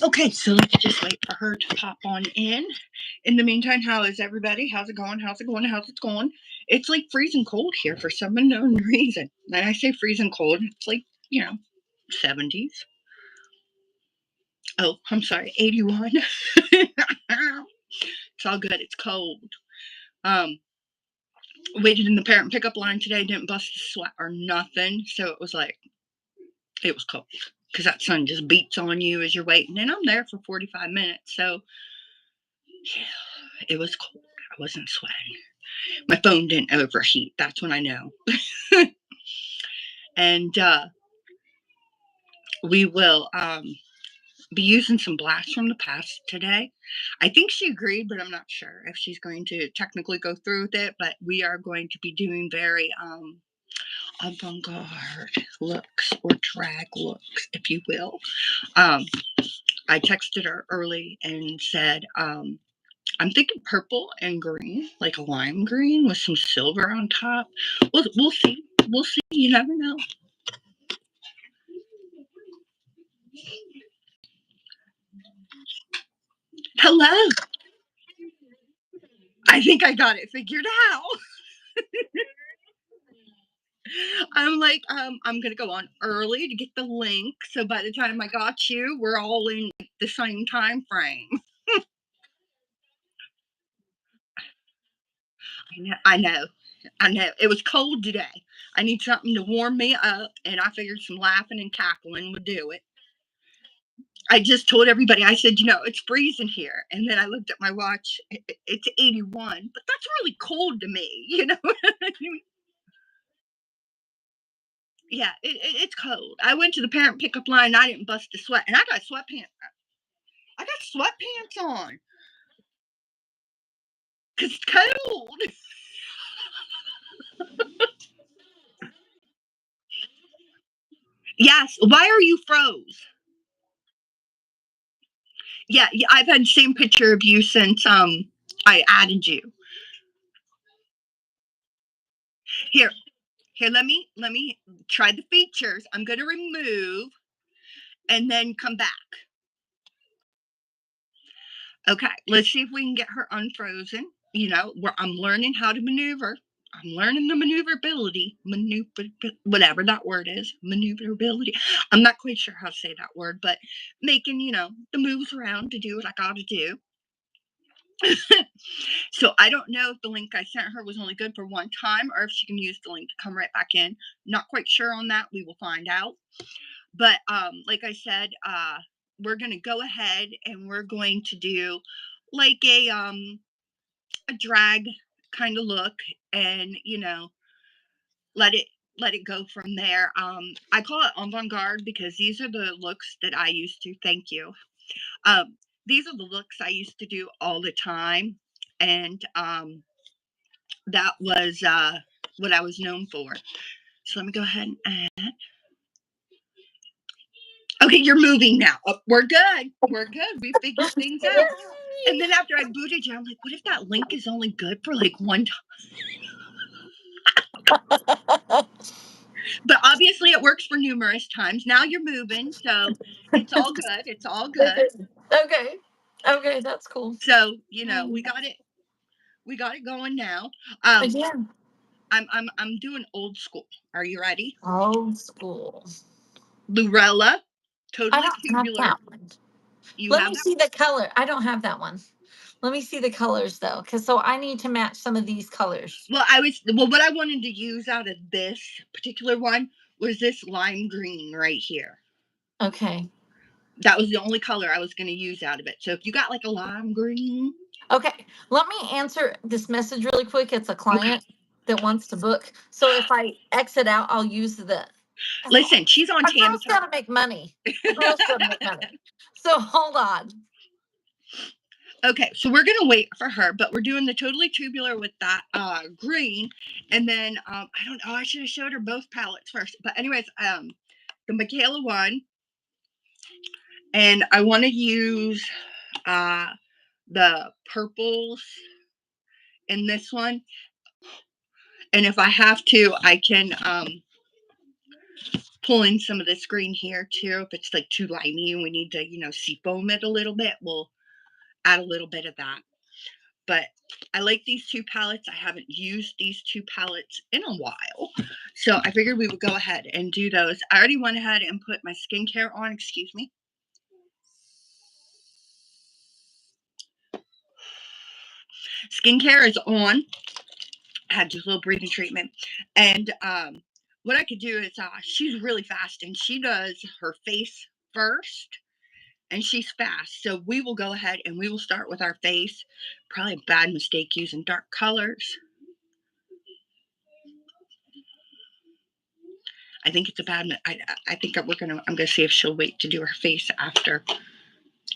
Okay, so let's just wait for her to pop on in. In the meantime, how is everybody? How's it going? How's it going? How's it going? It's like freezing cold here for some unknown reason. When I say freezing cold, it's like, 70s. Oh, I'm sorry, 81. It's all good. It's cold. Um, Waited in the parent pickup line today, didn't bust a sweat or nothing. So it was cold. Because that sun just beats on you as you're waiting. And I'm there for 45 minutes. So, yeah, it was cold. I wasn't sweating. My phone didn't overheat. That's when I know. And we will be using some blasts from the past today. I think she agreed, but I'm not sure if she's going to technically go through with it. But we are going to be doing very avant-garde looks or drag looks, if you will. I texted her early and said, I'm thinking purple and green, like a lime green with some silver on top. We'll see. We'll see. You never know. Hello. I think I got it figured out. I'm like, I'm gonna go on early to get the link, so by the time I got you, we're all in the same time frame. I know. It was cold today. I need something to warm me up, and I figured some laughing and cackling would do it. I just told everybody, I said, it's freezing here. And then I looked at my watch, it's 81, but that's really cold to me, Yeah, it's cold. I went to the parent pickup line, and I didn't bust a sweat, and I got sweatpants. I got sweatpants on because it's cold. Yes. Why are you froze? Yeah, I've had the same picture of you since I added you. Here, let me try the features. I'm gonna remove and then come back. Okay, let's see if we can get her unfrozen. Where I'm learning how to maneuver. I'm learning the whatever that word is, maneuverability. I'm not quite sure how to say that word, but making, the moves around to do what I gotta do. So I don't know if the link I sent her was only good for one time or if she can use the link to come right back in. Not quite sure on that. We will find out. But like I said, we're gonna go ahead and we're going to do like a drag kind of look, and let it let it go from there. I call it avant-garde because these are the looks that I used to. Thank you. These are the looks I used to do all the time, and that was what I was known for. So let me go ahead and add. Okay, you're moving now. Oh, we're good. We're good. We figured things out. And then after I booted you, I'm like, what if that link is only good for like one time? But obviously it works for numerous times. Now you're moving, so it's all good. It's all good. Okay. Okay, that's cool. So, we got it going now. Again. I'm doing old school. Are you ready? Old school. Lurella, totally I don't tubular. have that one. You Let have me that? see the color. I don't have that one. Let me see the colors though, because so I need to match some of these colors. Well, what I wanted to use out of this particular one was this lime green right here. Okay. That was the only color I was going to use out of it. So if you got like a lime green. Okay. Let me answer this message really quick. It's a client that wants to book. So if I exit out, I'll use the. Listen, she's on A girl's Tammy. got to make money. A girl's got to make money. So hold on. Okay, so we're gonna wait for her, but we're doing the totally tubular with that green, and then I don't know. I should have showed her both palettes first, but anyways, the Michaela one, and I want to use the purples in this one, and if I have to, I can pull in some of this green here too. If it's like too limey and we need to, seafoam it a little bit, we'll add a little bit of that. But I like these two palettes. I haven't used these two palettes in a while. So I figured we would go ahead and do those. I already went ahead and put my skincare on. Excuse me. Skincare is on. I had just a little breathing treatment. And what I could do is she's really fast and she does her face first. And she's fast. So we will go ahead and we will start with our face. Probably a bad mistake using dark colors. I think it's a bad. I think I'm gonna see if she'll wait to do her face after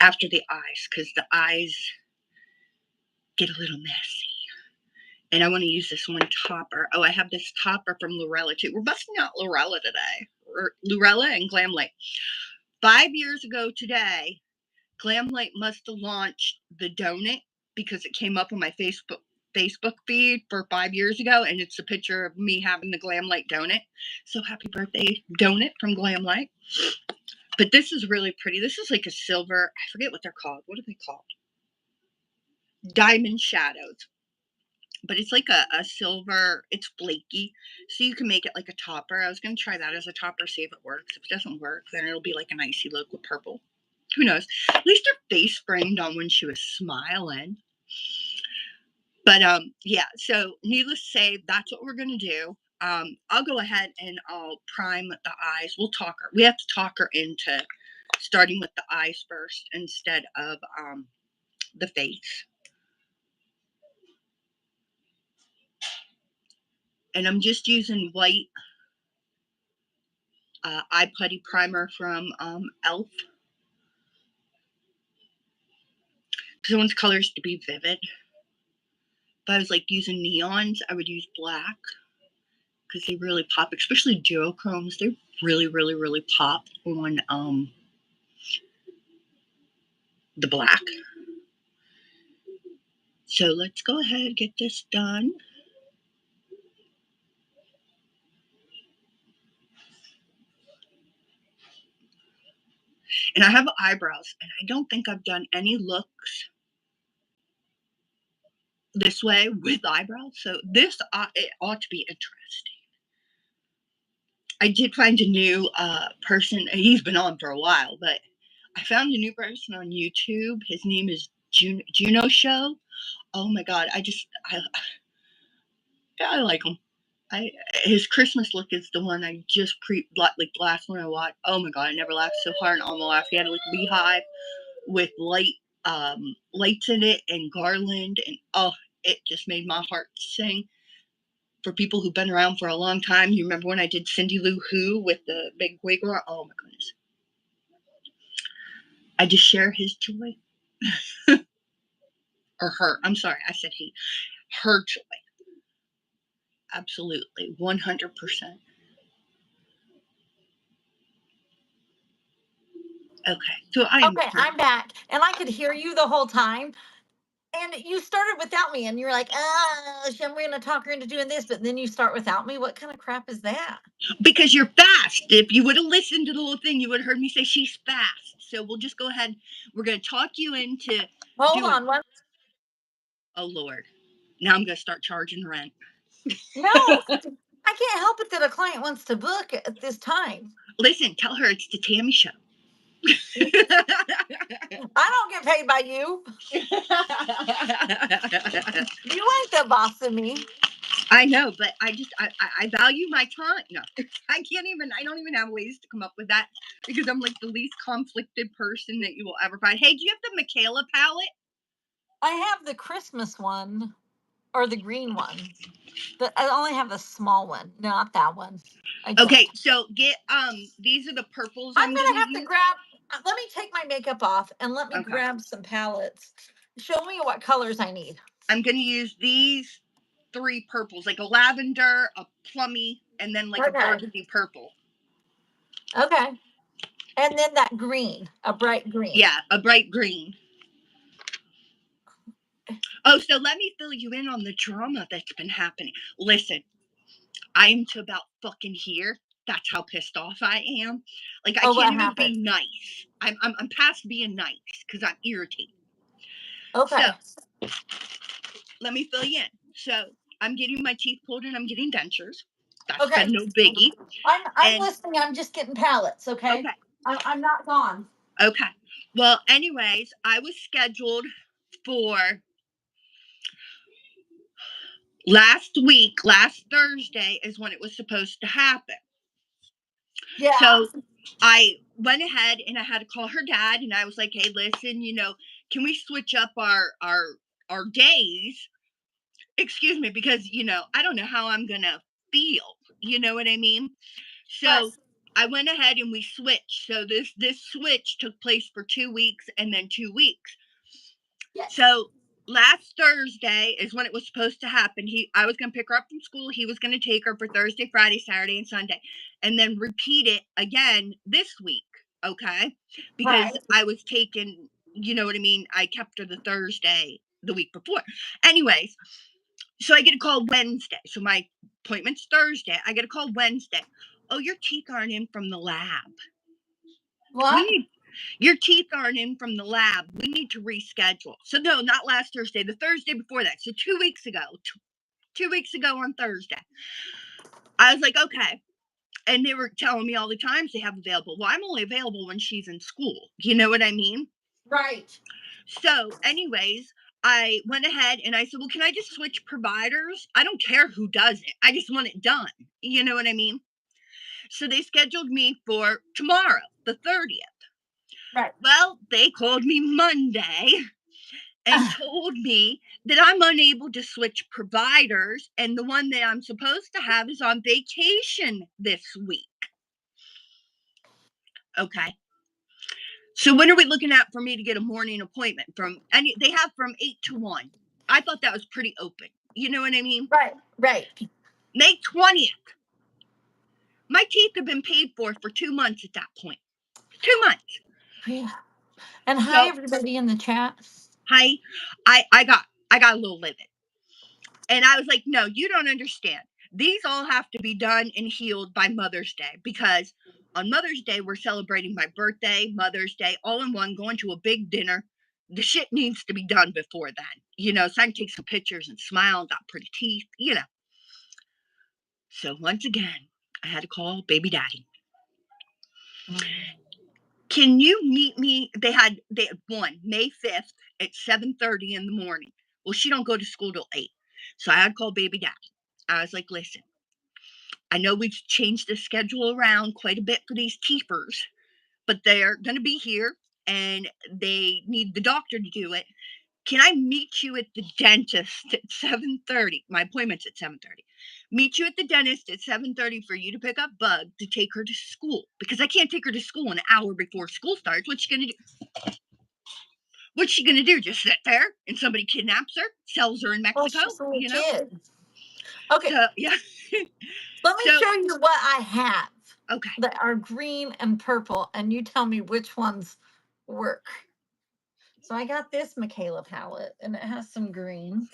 the eyes, because the eyes get a little messy. And I want to use this one topper. Oh, I have this topper from Lurella too. We're busting out Lurella today. Lurella and Glam Light. 5 years ago today, Glam Light must have launched the donut because it came up on my Facebook feed for 5 years ago, and it's a picture of me having the Glam Light donut. So happy birthday, donut from Glam Light. But this is really pretty. This is like a silver, I forget what they're called. What are they called? Diamond shadows. But it's like a silver, it's flaky, so you can make it like a topper. I was going to try that as a topper, see if it works. If it doesn't work, then it'll be like an icy look with purple. Who knows? At least her face framed on when she was smiling. But yeah, so needless to say, that's what we're going to do. I'll go ahead and I'll prime the eyes. We have to talk her into starting with the eyes first instead of the face. And I'm just using white eye putty primer from e.l.f. because I want the colors to be vivid. If I was like using neons, I would use black because they really pop, especially duochromes. They really, really, really pop on the black. So let's go ahead and get this done. And I have eyebrows, and I don't think I've done any looks this way with eyebrows. So this it ought to be interesting. I did find a new person. He's been on for a while, but I found a new person on YouTube. His name is Juno Show. Oh my god, I like him. His Christmas look is the one I just like the last one I watched. Oh my god, I never laughed so hard on the laugh. He had like a beehive with lights in it and garland, and oh, it just made my heart sing. For people who've been around for a long time, you remember when I did Cindy Lou Who with the big wiggle? Oh my goodness. I just share his joy. Or her. I'm sorry, I said he. Her joy. Absolutely. 100%. Okay. So Okay, I'm back. And I could hear you the whole time. And you started without me, and you're like, I'm going to talk her into doing this, but then you start without me. What kind of crap is that? Because you're fast. If you would have listened to the whole thing, you would have heard me say she's fast. So we'll just go ahead. We're going to talk you into. Hold on. One. Oh, Lord. Now I'm going to start charging rent. No, I can't help it that a client wants to book at this time. Listen, tell her it's the Tammy Show. I don't get paid by you. You ain't the boss of me. I know, but I value my time. No, I don't even have ways to come up with that because I'm like the least conflicted person that you will ever find. Hey, do you have the Michaela palette? I have the Christmas one or the green one. I only have the small one, not that one. Okay, so get these are the purples. I'm gonna have to grab. Let me take my makeup off and let me grab some palettes. Show me what colors I need. I'm gonna use these 3 purples, like a lavender, a plummy, and then like a burgundy purple. Okay. And then that green, a bright green. Yeah, a bright green. Oh, so let me fill you in on the drama that's been happening. Listen, I'm to about fucking here. That's how pissed off I am. Like, I Oh, can't what even be happened? nice. I'm past being nice because I'm irritated. So Okay. let me fill you in. So I'm getting my teeth pulled and I'm getting dentures. That's Okay. been no biggie. I'm And listening. I'm just getting pallets. Okay. okay, I'm not gone. okay. Well, anyways, I was scheduled for last week. Last Thursday is when it was supposed to happen. Yeah. So I went ahead and I had to call her dad and I was like, "Hey, listen, can we switch up our days?" Excuse me, because I don't know how I'm gonna feel. You know what I mean? Right. So I went ahead and we switched. So this switch took place for 2 weeks and then 2 weeks. Yes. So last Thursday is when it was supposed to happen. I was gonna pick her up from school. He was gonna take her for Thursday, Friday, Saturday, and Sunday, and then repeat it again this week. Okay, because Right. I was taken. You know what I mean? I kept her the Thursday the week before. Anyways, so I get a call Wednesday. So my appointment's Thursday. I get a call Wednesday. Oh, your teeth aren't in from the lab. We What? need Your teeth aren't in from the lab. We need to reschedule. So no, not last Thursday, the Thursday before that. So 2 weeks ago, 2 weeks ago on Thursday, I was like, okay. And they were telling me all the times they have available. Well, I'm only available when she's in school. You know what I mean? Right. So, anyways, I went ahead and I said, well, can I just switch providers? I don't care who does it. I just want it done. You know what I mean? So they scheduled me for tomorrow, the 30th. Right. Well, they called me Monday and told me that I'm unable to switch providers, and the one that I'm supposed to have is on vacation this week. Okay. So when are we looking at for me to get a morning appointment they have from 8 to 1. I thought that was pretty open. You know what I mean? Right. Right. May 20th. My teeth have been paid for 2 months at that point. 2 months. Yeah. And hi, So everybody in the chat. hi, I got a little livid. And I was like, no, you don't understand. These all have to be done and healed by Mother's Day because on Mother's Day, we're celebrating my birthday, Mother's Day, all in one, going to a big dinner. The shit needs to be done before then, so I can take some pictures and smile and got pretty teeth. So once again, I had to call baby daddy. Can you meet me? They had one May 5th at 7:30 in the morning. Well, she don't go to school till 8. So I had to call baby daddy. I was like, listen, I know we've changed the schedule around quite a bit for these teepers, but they're going to be here and they need the doctor to do it. Can I meet you at the dentist at 7:30? My appointment's at 7:30. Meet you at the dentist at 7:30 for you to pick up Bug to take her to school because I can't take her to school an hour before school starts. What's she going to do? What's she going to do? Just sit there and somebody kidnaps her, sells her in Well, Mexico, she's a little kid. Okay. So, yeah. Let me So, show you what I have okay. that are green and purple, and you tell me which ones work. So I got this Michaela palette, and it has some greens,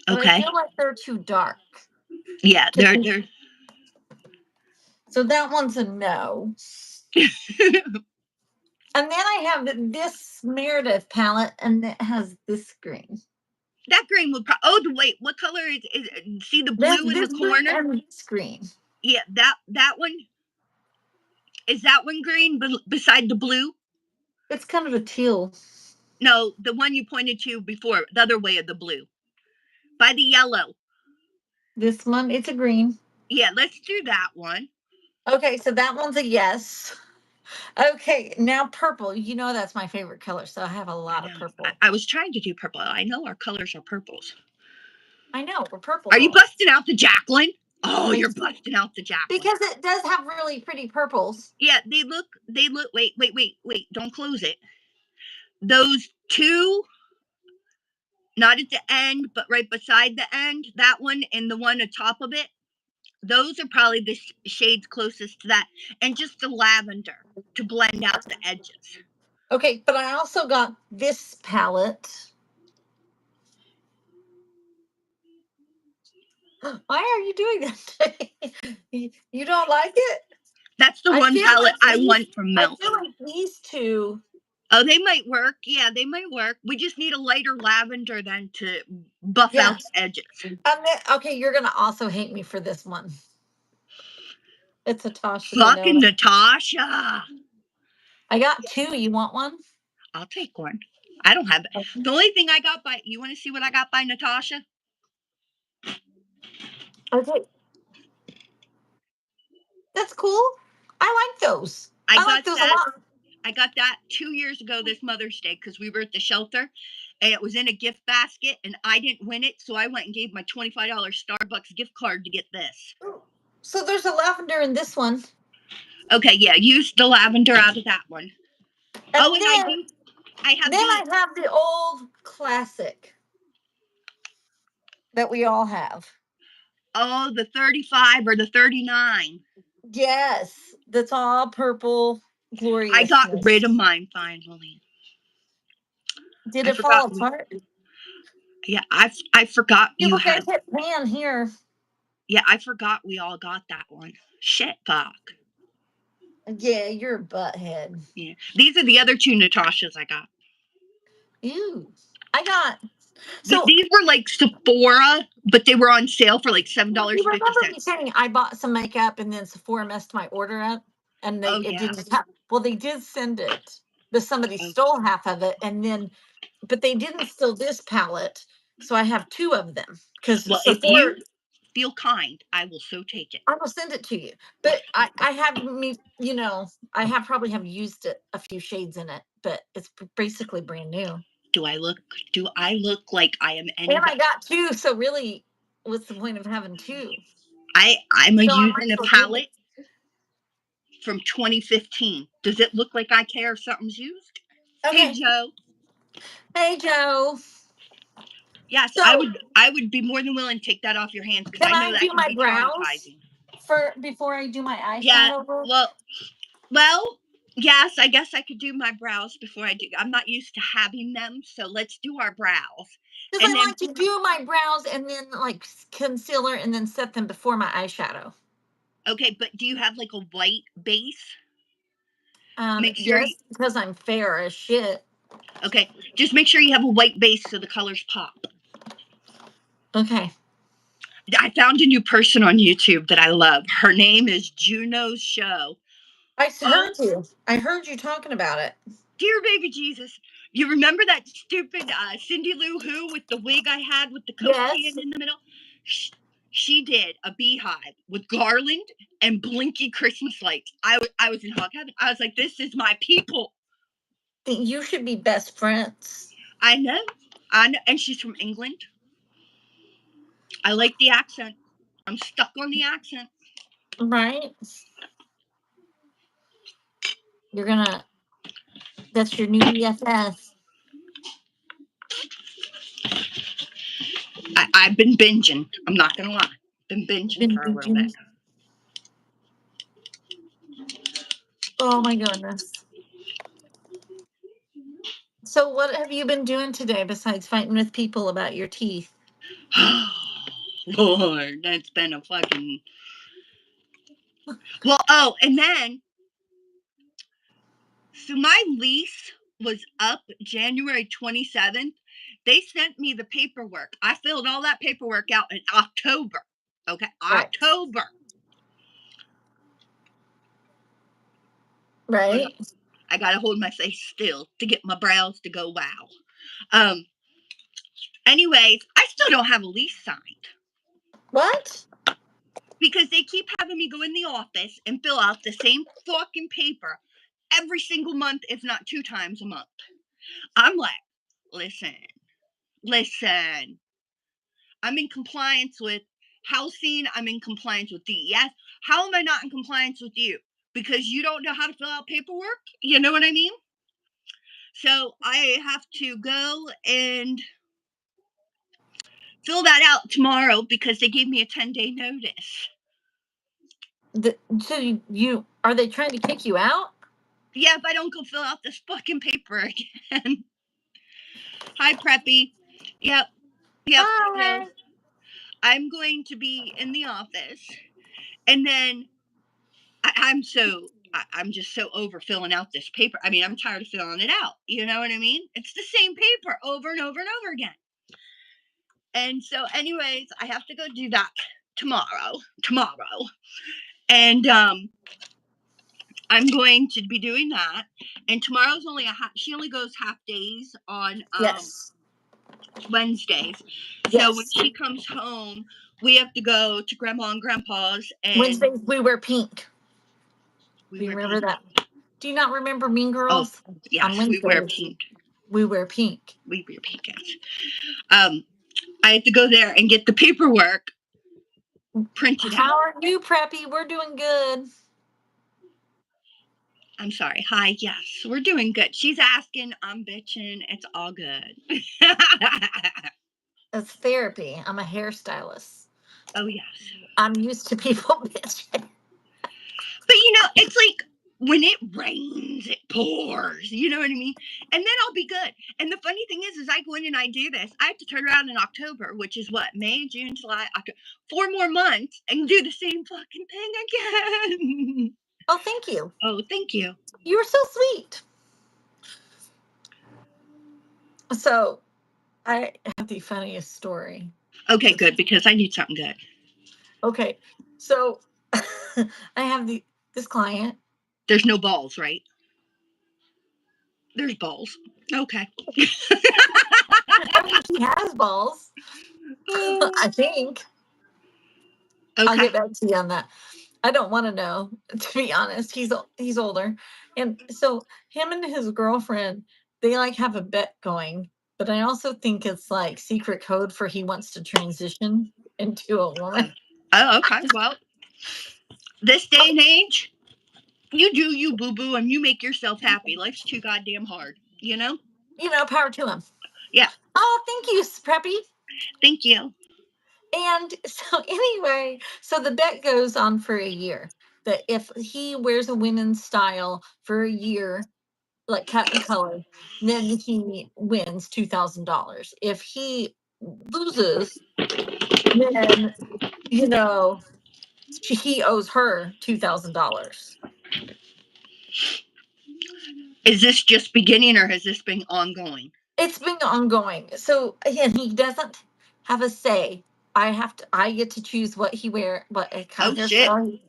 but I Okay. feel like they're too dark. Yeah, they're So that one's a no. And then I have this Meredith palette, and it has this green. that green would wait, what color is see the This blue in the this green corner? and this green. Yeah, that one is that one green beside the blue? It's kind of a teal. No, the one you pointed to before, the other way of the blue. By the yellow. This one, it's a green. Yeah, let's do that one. Okay, so that one's a yes. Okay, now purple. You know that's my favorite color, so I have a lot of purple. I was trying to do purple. I know our colors are purples. I know, we're purple. Are you busting out the Jacqueline? Oh, you're busting out the Jacqueline. Because it does have really pretty purples. Yeah, they look, wait, don't close it. Those two, not at the end, but right beside the end, that one and the one atop of it, those are probably the shades closest to that. And just the lavender to blend out the edges. Okay, but I also got this palette. Why are you doing that? You don't like it? That's the one palette I want from I Milk. feel like these two. Oh, they might work. Yeah, they might work. We just need a lighter lavender then to buff out the edges. Okay, you're gonna also hate me for this one. It's a Tasha. Fucking Natasha. I got two. You want one? I'll take one. I don't have it. The only thing I got by, you want to see what I got by Natasha? Okay. That's cool. I like those. I like those a lot. I got that 2 years ago this Mother's Day because we were at the shelter and it was in a gift basket and I didn't win it. So I went and gave my $25 Starbucks gift card to get this. So there's a lavender in this one. Okay, yeah, use the lavender out of that one. And oh, and then, I have the old classic that we all have. Oh, the 35 or the 39. Yes, that's all purple. Glorious. I got rid of mine finally. Did it fall apart? Yeah, I forgot you had. Hit pan here. Yeah, I forgot we all got that one. Shit, fuck. Yeah, you're a butthead. Yeah, these are the other two Natashas I got. Ew, I got. So these were like Sephora, but they were on sale for like $7.50. You remember me saying I bought some makeup and then Sephora messed my order up, and they didn't have. Well, they did send it, but somebody stole half of it, and then, but they didn't steal this palette, so I have two of them. Because if you feel kind, I will so take it. I will send it to you. But I have me, I probably have used it a few shades in it, but it's basically brand new. Do I look like I am anybody? And I got two, so really, what's the point of having two? I'm using a palette from 2015. Does it look like I care if something's used? Okay. Hey, Joe. Hey, Joe. Yes, so, I would be more than willing to take that off your hands because I know that can be traumatizing. Before I do my eyeshadow? Yeah, well, yes, I guess I could do my brows before I do. I'm not used to having them, so let's do our brows. Because I like to do my brows and then like concealer and then set them before my eyeshadow. Okay, but do you have like a white base? Make sure because I'm fair as shit. Okay, just make sure you have a white base so the colors pop. Okay. I found a new person on YouTube that I love. Her name is Juno's Show. I heard you. I heard you talking about it. Dear baby Jesus, you remember that stupid Cindy Lou Who with the wig I had with the Coke can in the middle? She did a beehive with garland and blinky Christmas lights. I was in hog heaven. I was like, this is my people. You should be best friends. I know. And she's from England. I like the accent. I'm stuck on the accent. Right. That's your new BFF. I've been binging. I'm not going to lie. Been binging for a little bit. Oh my goodness. So what have you been doing today besides fighting with people about your teeth? Lord, that's been a fucking... Well, and then... So my lease was up January 27th. They sent me the paperwork. I filled all that paperwork out in October. Okay, right. October. Right. I gotta hold my face still to get my brows to go wow. Anyways, I still don't have a lease signed. What? Because they keep having me go in the office and fill out the same fucking paper every single month, if not 2 times a month. I'm like, listen. I'm in compliance with housing. I'm in compliance with DES. How am I not in compliance with you? Because you don't know how to fill out paperwork? You know what I mean? So I have to go and fill that out tomorrow because they gave me a 10-day notice. So are they trying to kick you out? Yeah, if I don't go fill out this fucking paper again. Hi, Preppy. Yep. Hi. So I'm going to be in the office, and then I'm just so over filling out this paper. I mean, I'm tired of filling it out. You know what I mean? It's the same paper over and over and over again. And so, anyways, I have to go do that tomorrow. And I'm going to be doing that. And tomorrow's only she only goes half days on Yes. Wednesdays. Yes. So when she comes home, we have to go to Grandma and Grandpa's. And Wednesdays we wear pink. We remember pink. that? Do you not remember Mean Girls? Oh, yes, we wear pink. We wear pink. We wear pink, yes. I have to go there and get the paperwork printed out. How are you, Preppy? We're doing good. I'm sorry. Hi, yes, we're doing good. She's asking, I'm bitching. It's all good. It's therapy. I'm a hairstylist. Oh, yes. I'm used to people bitching. But, it's like when it rains, it pours. You know what I mean? And then I'll be good. And the funny thing is I go in and I do this. I have to turn around in October, which is what? May, June, July, October. 4 more months and do the same fucking thing again. Oh, thank you. Oh, thank you. You were so sweet. So, I have the funniest story. Okay, good, because I need something good. Okay, so I have this client. There's no balls, right? There's balls. Okay. I mean, he has balls. I think. Okay. I'll get back to you on that. I don't want to know, to be honest. He's older. And so him and his girlfriend, they like have a bet going. But I also think it's like secret code for he wants to transition into a woman. Oh, okay. Well, this day and age, you do you, boo-boo, and you make yourself happy. Life's too goddamn hard, you know? Power to him. Yeah. Oh, thank you, Preppy. Thank you. And so anyway, so the bet goes on for a year. That if he wears a women's style for a year, like cut and color, then he wins $2,000. If he loses, then he owes her $2,000. Is this just beginning or has this been ongoing? It's been ongoing. So again, he doesn't have a say. I get to choose what he wear, what kind of hairstyle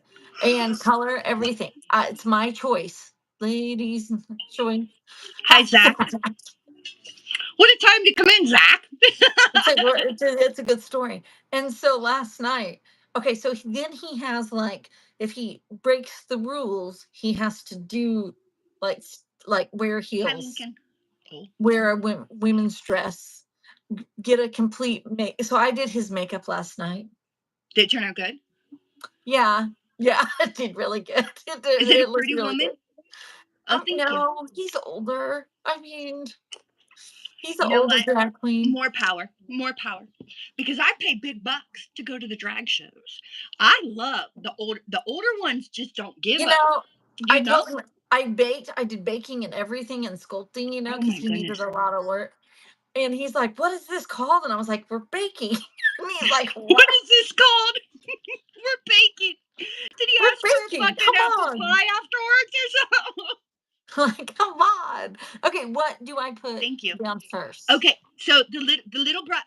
and color, everything. It's my choice, ladies. Choice. Hi, Zach. What a time to come in, Zach. It's a good story. And so last night, okay, so then he has like, if he breaks the rules, he has to do like wear heels, wear a women's dress, get a complete make. So I did his makeup last night. Did it turn out good? Yeah, it did really good. Is it a pretty woman? Good. Oh, no, he's older. I mean, he's an older drag queen. More power. Because I pay big bucks to go to the drag shows. I love the older ones. Just don't give up. I baked. I did baking and everything and sculpting. Because he needed a lot of work. And he's like, "What is this called?" And I was like, "We're baking." And he's like, "What is this called?" We're baking. Did he ask for a fucking apple pie afterwards or something? Like, come on. Okay, what do I put down first? Okay, so the little brush.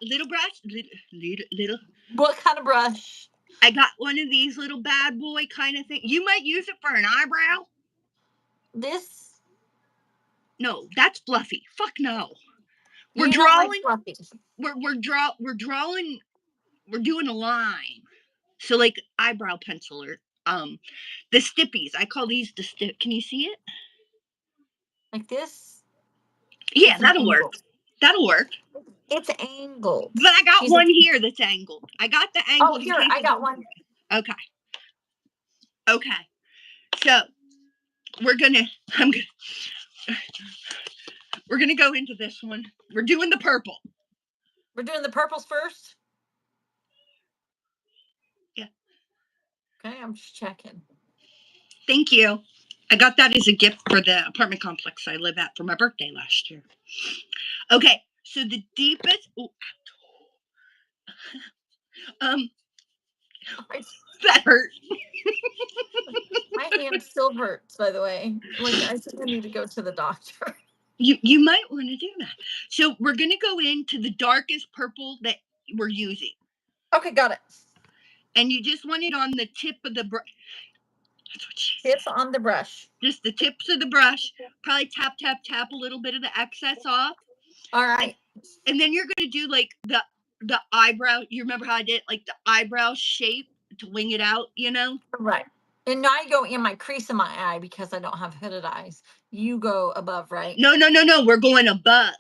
What kind of brush? I got one of these little bad boy kind of thing. You might use it for an eyebrow. This? No, that's fluffy. Fuck no. We're drawing. We're drawing. We're doing a line. So like eyebrow pencil or the stippies. I call these the stip. Can you see it? Like this? Yeah, that'll work. That'll work. It's angled. But I got one here that's angled. I got the angled. Oh, here, I got one. Okay. So we're gonna go into this one. We're doing the purple. We're doing the purples first? Yeah. Okay, I'm just checking. Thank you. I got that as a gift for the apartment complex I live at for my birthday last year. Okay, so the deepest That hurt. My hand still hurts, by the way. Like, I think I need to go to the doctor. You might want to do that. So we're going to go into the darkest purple that we're using. Okay, got it. And you just want it on the tip of the brush. That's what she Tips said. On the brush. Just the tips of the brush. Probably tap, tap, tap a little bit of the excess off. All right. And then you're going to do like the eyebrow. You remember how I did like the eyebrow shape to wing it out, you know? Right. And I go in my crease in my eye because I don't have hooded eyes. You go above, right? No. We're going above.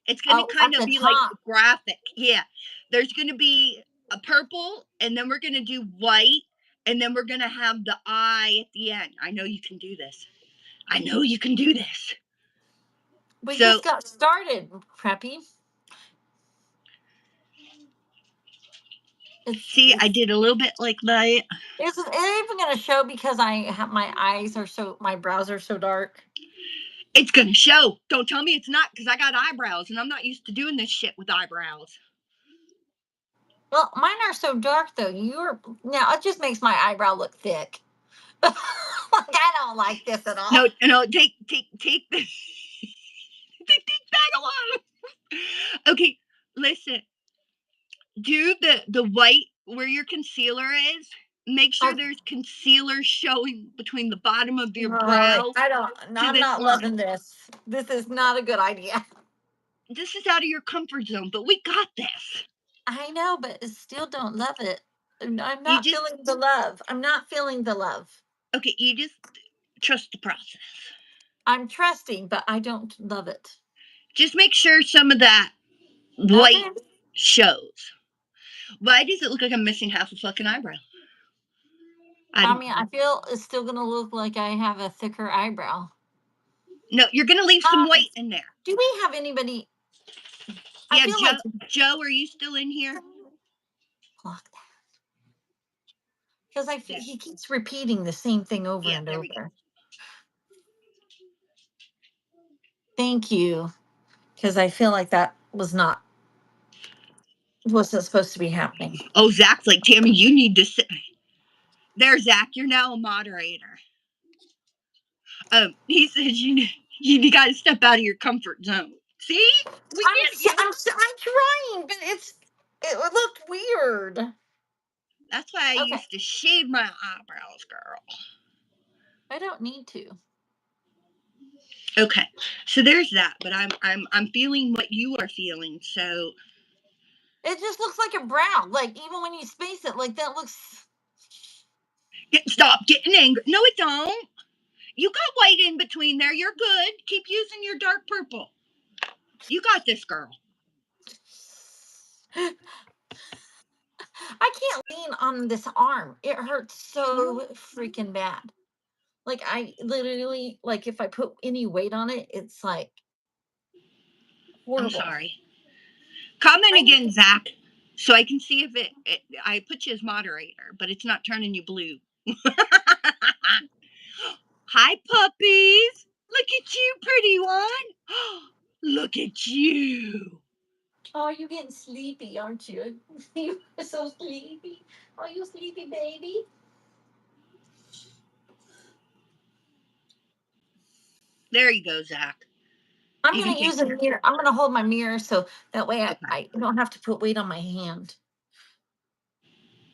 It's going to kind of be top. like graphic. Yeah. There's going to be a purple, and then we're going to do white, and then we're going to have the eye at the end. I know you can do this. I know you can do this. We just got started, Preppy. See, I did a little bit like that. Isn't it even going to show because my brows are so dark? It's going to show. Don't tell me it's not, because I got eyebrows, and I'm not used to doing this shit with eyebrows. Well, mine are so dark, though. Now, it just makes my eyebrow look thick. Like, I don't like this at all. No, take this. Take that alone. Okay, listen. Do the white where your concealer is. Make sure there's concealer showing between the bottom of your brow. I'm not loving this. This is not a good idea. This is out of your comfort zone, but we got this. I know, but I still don't love it. I'm not feeling the love. I'm not feeling the love. Okay, you just trust the process. I'm trusting, but I don't love it. Just make sure some of that white shows. Why does it look like I'm missing half a fucking eyebrow? I feel it's still going to look like I have a thicker eyebrow. No, you're going to leave some white in there. Do we have anybody? Yeah, Joe, are you still in here? Block that. Because he keeps repeating the same thing over and over. Thank you. Because I feel like that wasn't supposed to be happening. Oh, Zach's like, Tammy, you need to sit. There, Zach, you're now a moderator. He says you got to step out of your comfort zone. See? I'm trying, but it looked weird. That's why I used to shave my eyebrows, girl. I don't need to. Okay, so there's that. But I'm feeling what you are feeling. So it just looks like a brow. Like even when you space it, like that looks. Stop getting angry. No, it don't. You got white in between there. You're good. Keep using your dark purple. You got this, girl. I can't lean on this arm. It hurts so freaking bad. Like I literally, like if I put any weight on it, it's like horrible. I'm sorry. Comment again, Zach, so I can see if I put you as moderator, but it's not turning you blue. Hi, puppies. Look at you, pretty one. Look at you. Oh, you're getting sleepy, aren't you? You're so sleepy. Are you sleepy, baby? There you go, Zach. I'm going to use a mirror. I'm going to hold my mirror so that way I don't have to put weight on my hand.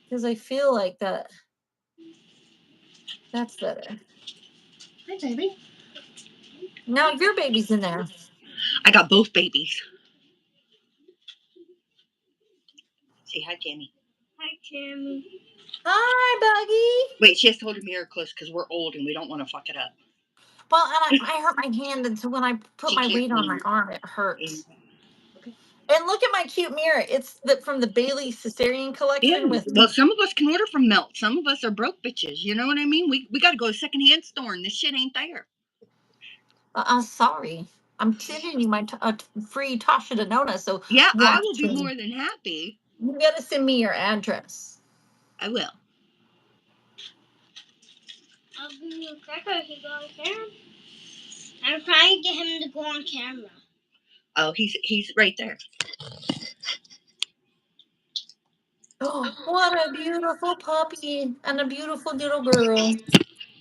Because I feel like that's better. Hi, baby. Now your baby's in there. I got both babies. Say hi, Tammy. Hi, Tammy. Hi, Buggy. Wait, she has to hold her mirror close because we're old and we don't want to fuck it up. Well, and I hurt my hand, and so when I put my weight on my arm, it hurts. Okay. And look at my cute mirror. It's from the Bailey Cesarean collection. Yeah. Well, some of us can order from Melt. Some of us are broke bitches. You know what I mean? We got to go to a secondhand store, and this shit ain't there. Sorry. I'm sending you my free Tasha Denona. So yeah, I will be more than happy. You got to send me your address. I will. I'll give you a cracker if you go on camera. I'm trying to get him to go on camera. Oh, he's right there. Oh, what a beautiful puppy and a beautiful little girl.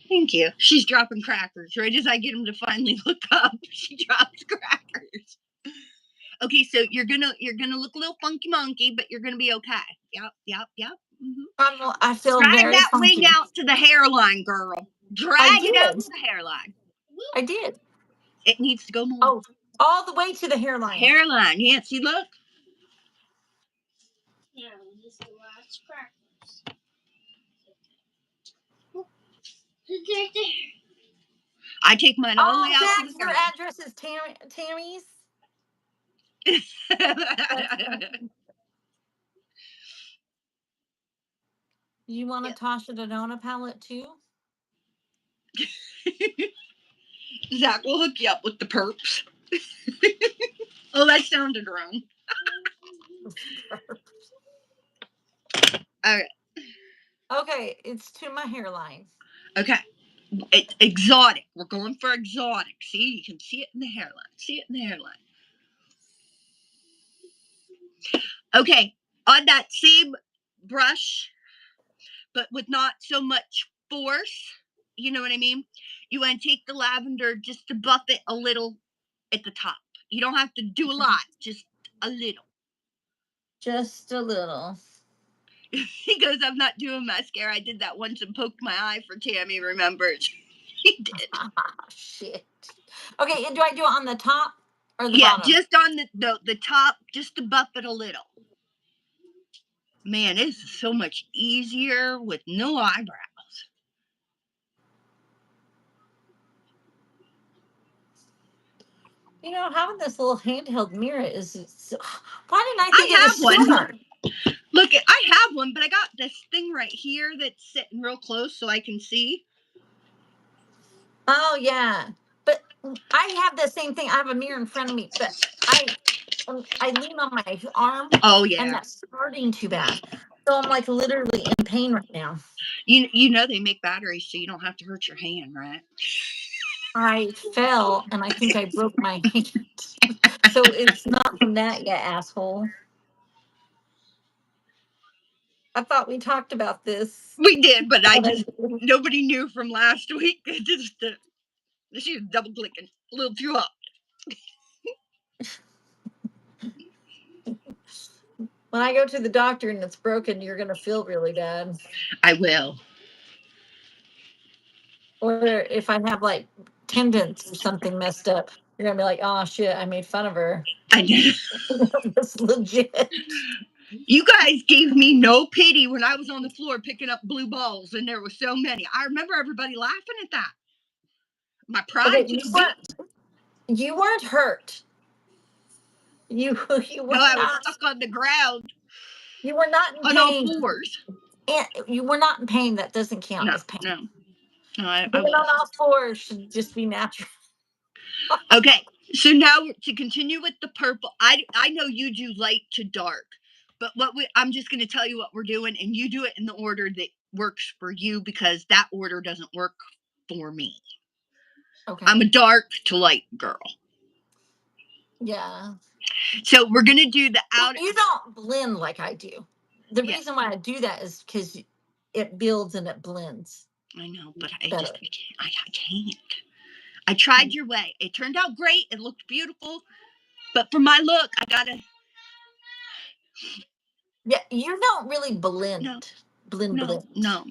Thank you. She's dropping crackers. Right as I get him to finally look up, she drops crackers. Okay, so you're gonna look a little funky monkey, but you're gonna be okay. Yep. Mm-hmm. I feel Drag very that funky. wing out to the hairline, girl. Drag it out to the hairline. I did. It needs to go more. Oh, all the way to the hairline. Hairline, yeah. See, look. Yeah, just the last crackers. It's right there. I take mine all the way out Dad, to the your hairline. address is Tammy's? You want a Tasha Dodona palette too? Zach will hook you up with the perps. Oh, that sounded wrong. All right. Okay, it's to my hairline. Okay. It's exotic. We're going for exotic. See, you can see it in the hairline. See it in the hairline. Okay. On that same brush, but with not so much force, you know what I mean? You want to take the lavender just to buff it a little at the top. You don't have to do a lot, just a little. Just a little. He goes, I'm not doing mascara. I did that once and poked my eye for Tammy, remembers. He did. Shit. Okay, and do I do it on the top or the bottom? Yeah, just on the top, just to buff it a little. Man, this is so much easier with no eyebrows. You know, having this little handheld mirror is so, why didn't I think it was one. sooner? Look, I have one, but I got this thing right here that's sitting real close so I can see. Oh yeah, but I have the same thing. I have a mirror in front of me, but I lean on my arm. Oh yeah, and that's hurting too bad. So I'm like literally in pain right now. You know they make batteries so you don't have to hurt your hand, right? I fell and I think I broke my hand. So it's not from that yet, asshole. I thought we talked about this. We did, but nobody knew from last week. She was double clicking a little too hot. When I go to the doctor and it's broken, you're going to feel really bad. I will. Or if I have like tendons or something messed up, you're going to be like, oh shit, I made fun of her. I know. That's legit. You guys gave me no pity when I was on the floor picking up blue balls, and there were so many. I remember everybody laughing at that. My pride. Okay, you weren't hurt. You were no, I was stuck on the ground. You were not in pain. On all fours. And you were not in pain. That doesn't count as pain. No, I was. On all fours should just be natural. Okay, so now to continue with the purple, I know you do light to dark, but I'm just going to tell you what we're doing, and you do it in the order that works for you because that order doesn't work for me. Okay. I'm a dark to light girl. Yeah. So we're going to do the outer. You don't blend like I do. The reason why I do that is because it builds and it blends. I know, but I can't. I tried your way. It turned out great. It looked beautiful. But for my look, I gotta. Yeah, you don't really blend. No. Blend. No.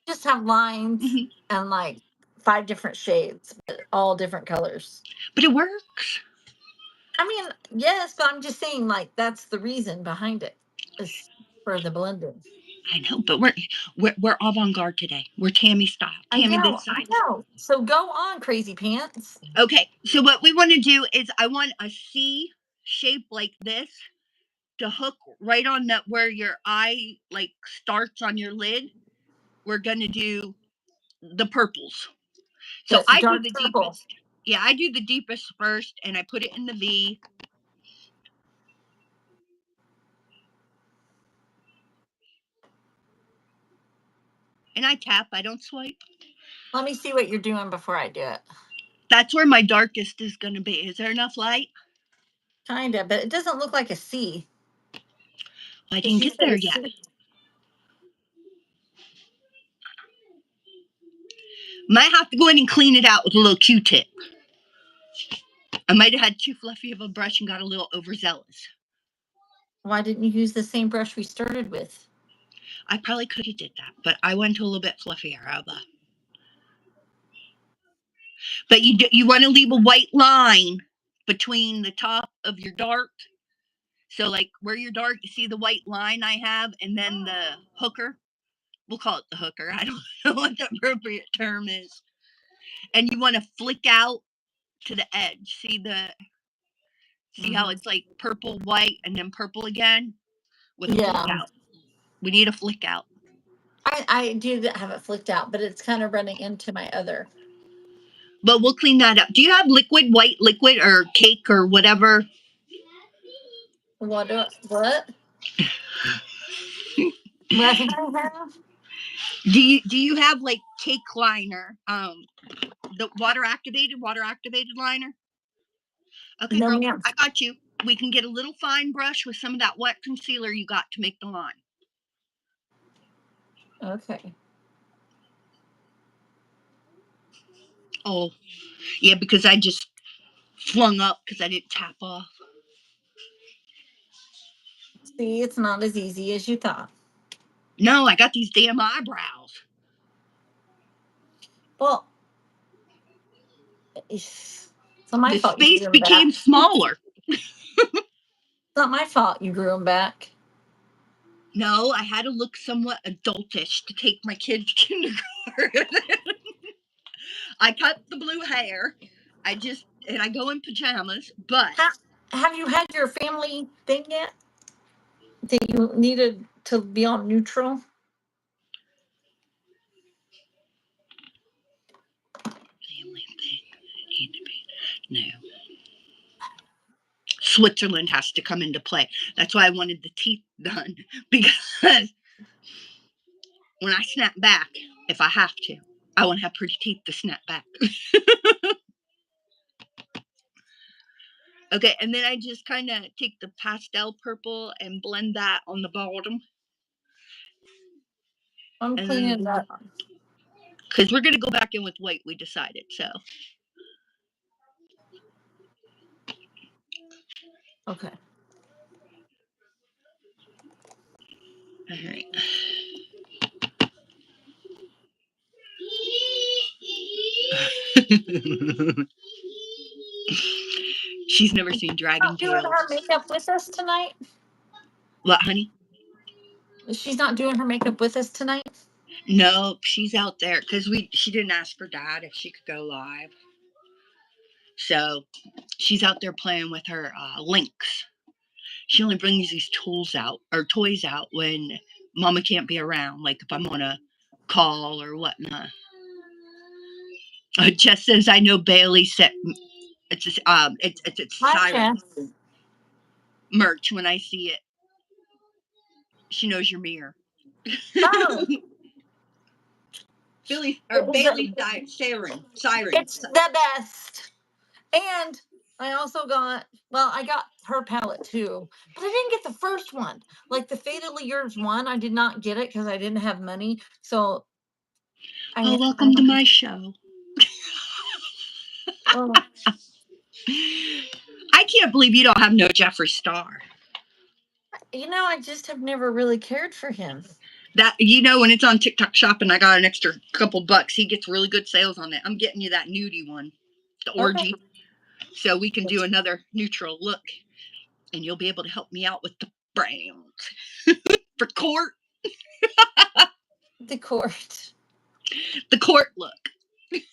Just have lines and like 5 different shades, but all different colors. But it works. I mean, yes, but I'm just saying, like, that's the reason behind it is for the blending. I know, but we're avant-garde today. We're Tammy style. Tammy this side. I know. So go on, crazy pants. Okay, so what we want to do is I want a C shape like this to hook right on that where your eye like starts on your lid. We're gonna do the purples. So I do the deepest. Yeah, I do the deepest first, and I put it in the V. And I tap. I don't swipe. Let me see what you're doing before I do it. That's where my darkest is going to be. Is there enough light? Kinda, but it doesn't look like a C. I didn't get there yet. Might have to go in and clean it out with a little Q-tip. I might have had too fluffy of a brush and got a little overzealous. Why didn't you use the same brush we started with? I probably could have did that, but I went to a little bit fluffier. But you want to leave a white line between the top of your dark. So like where your dark, you see the white line I have, and then the hooker. We'll call it the hooker. I don't know what the appropriate term is. And you want to flick out to the edge. See how it's like purple, white, and then purple again? With a flick out. We need a flick out. I do have it flicked out, but it's kind of running into my other. But we'll clean that up. Do you have white liquid, or cake, or whatever? What? What do I have? Do you have like cake liner? The water activated liner? Okay, No, girl, ma'am. I got you. We can get a little fine brush with some of that wet concealer you got to make the line. Okay. Oh, yeah, because I just flung up because I didn't tap off. See, it's not as easy as you thought. No, I got these damn eyebrows. Well, it's not my fault. The space became smaller. It's not my fault you grew them back. No, I had to look somewhat adultish to take my kid to kindergarten. I cut the blue hair. I go in pajamas, but... Have you had your family thing yet? That you needed to be on neutral? Family thing. No. Switzerland has to come into play. That's why I wanted the teeth done. Because when I snap back, if I have to, I want to have pretty teeth to snap back. Okay, and then I just kind of take the pastel purple and blend that on the bottom. I'm cleaning that. Because we're going to go back in with white, we decided, so. Okay. All right. She's never seen Dragon Doing Tales. her makeup with us tonight? What, honey? She's not doing her makeup with us tonight? No, she's out there because she didn't ask her dad if she could go live. So she's out there playing with her links. She only brings these toys out when Mama can't be around, like if I'm on a call or whatnot. Jess says, I know Bailey said it's Siren merch when I see it. She knows your mirror. Oh. Bailey died. Siren. It's the best. And I also I got her palette too, but I didn't get the first one. Like the Fatally Yours one, I did not get it because I didn't have money. So welcome to my show. Oh. I can't believe you don't have no Jeffree Star. I just have never really cared for him. That when it's on TikTok Shop and I got an extra couple bucks, he gets really good sales on it. I'm getting you that nudie one, the orgy, so we can do another neutral look, and you'll be able to help me out with the browns for court. The court look,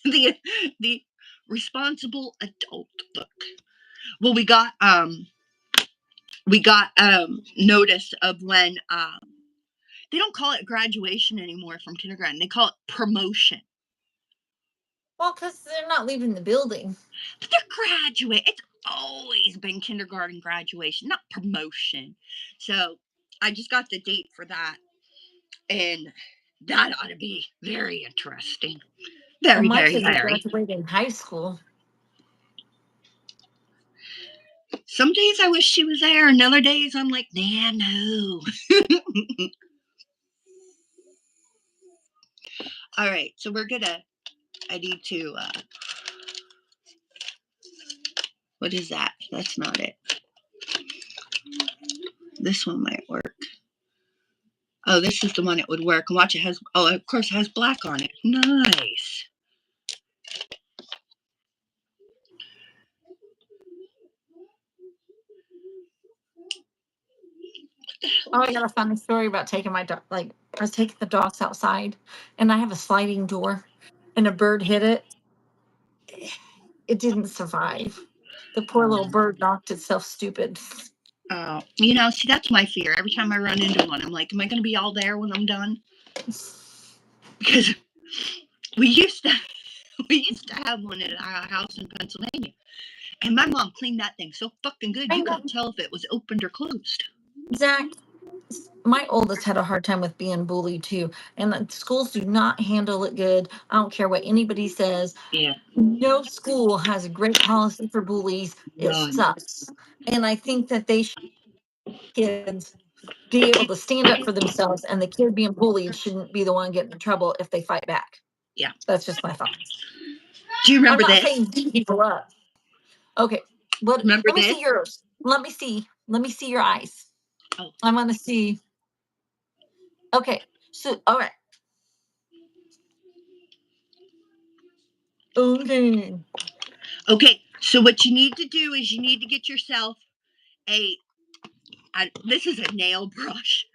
the responsible adult look. Well, we got notice of when they don't call it graduation anymore from kindergarten. They call it promotion. Well, because they're not leaving the building. But they're graduating. It's always been kindergarten graduation, not promotion. So I just got the date for that. And that ought to be very interesting. Very, very, very. Graduating high school. Some days I wish she was there, and other days I'm like, nah, no. All right, so I need to, what is that? That's not it. This one might work. Oh, this is the one it would work. And watch, it has, oh, of course, it has black on it. Nice. Oh, I got a funny story about taking my dog. Like, I was taking the dogs outside, and I have a sliding door, and a bird hit it. It didn't survive. The poor little bird knocked itself stupid. Oh, see, that's my fear. Every time I run into one, I'm like, am I going to be all there when I'm done? Because we used to have one at our house in Pennsylvania, and my mom cleaned that thing so fucking good you couldn't tell if it was opened or closed. Zach, my oldest had a hard time with being bullied too, and the schools do not handle it good. I don't care what anybody says. Yeah. No school has a great policy for bullies. It None. sucks, and I think that they should kids be able to stand up for themselves, and the kid being bullied shouldn't be the one getting in trouble if they fight back. Yeah. That's just my thoughts. Do you remember I'm not this? saying beat people up. Okay, what? Remember Let me this? see yours. Let me see. Let me see your eyes. Oh. I want to see. Okay, so all right. Okay. Okay, so what you need to do is you need to get yourself this is a nail brush.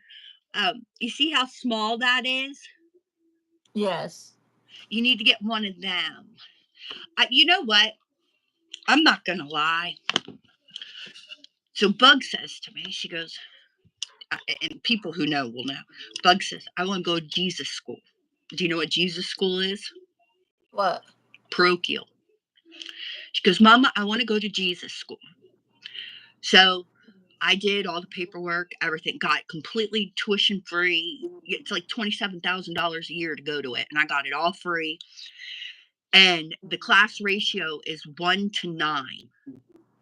You see how small that is? Yes. You need to get one of them. You know what? I'm not going to lie. So Bug says to me, she goes, and people who know will know, Bug says, I want to go to Jesus school. Do you know what Jesus school is? What? Parochial. She goes, Mama, I want to go to Jesus school. So I did all the paperwork, everything, got completely tuition free. It's like $27,000 a year to go to it, and I got it all free. And the class ratio is 1 to 9.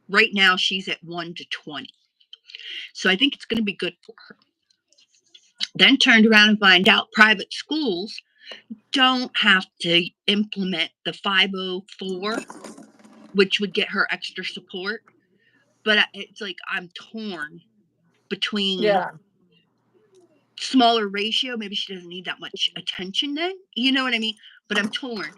Right now, she's at 1 to 20. So I think it's going to be good for her. Then turned around and find out private schools don't have to implement the 504, which would get her extra support. But it's like I'm torn between smaller ratio. Maybe she doesn't need that much attention then. You know what I mean? But I'm torn.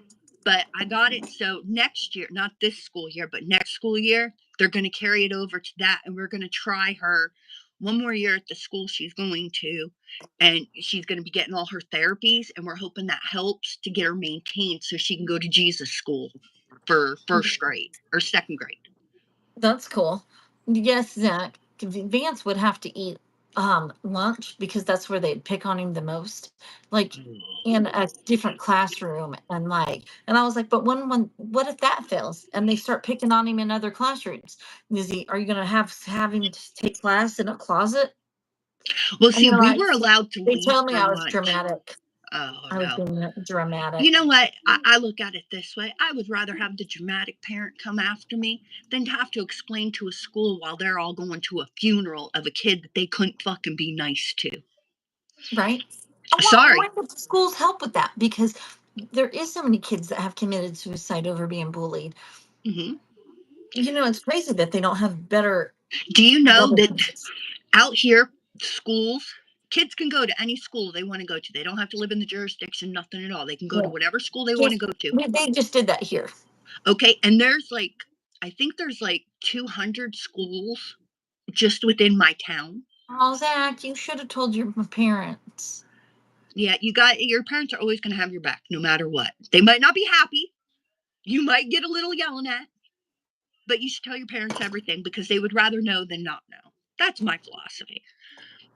But I got it. So next year, not this school year, but next school year, they're going to carry it over to that. And we're going to try her one more year at the school she's going to. And she's going to be getting all her therapies. And we're hoping that helps to get her maintained so she can go to Jesus school for first grade or second grade. That's cool. Yes, Zach. Vance would have to eat lunch because that's where they'd pick on him the most. Like in a different classroom, and I was like, but when what if that fails and they start picking on him in other classrooms? Are you gonna have him take class in a closet? Well, see, we were allowed to They leave tell me for I was lunch. dramatic. Oh, I was no. being dramatic. You know what? I look at it this way. I would rather have the dramatic parent come after me than to have to explain to a school while they're all going to a funeral of a kid that they couldn't fucking be nice to. Right? Sorry. Why would schools help with that? Because there is so many kids that have committed suicide over being bullied. Mm-hmm. You know, it's crazy that they don't have better. Do you know that out here, schools, kids can go to any school they want to go to. They don't have to live in the jurisdiction, nothing at all. They can go to whatever school they want to go to. They just did that here. Okay, and I think there's 200 schools just within my town. Oh, Zach, you should have told your parents. Yeah, your parents are always going to have your back no matter what. They might not be happy. You might get a little yelling at, but you should tell your parents everything because they would rather know than not know. That's my philosophy.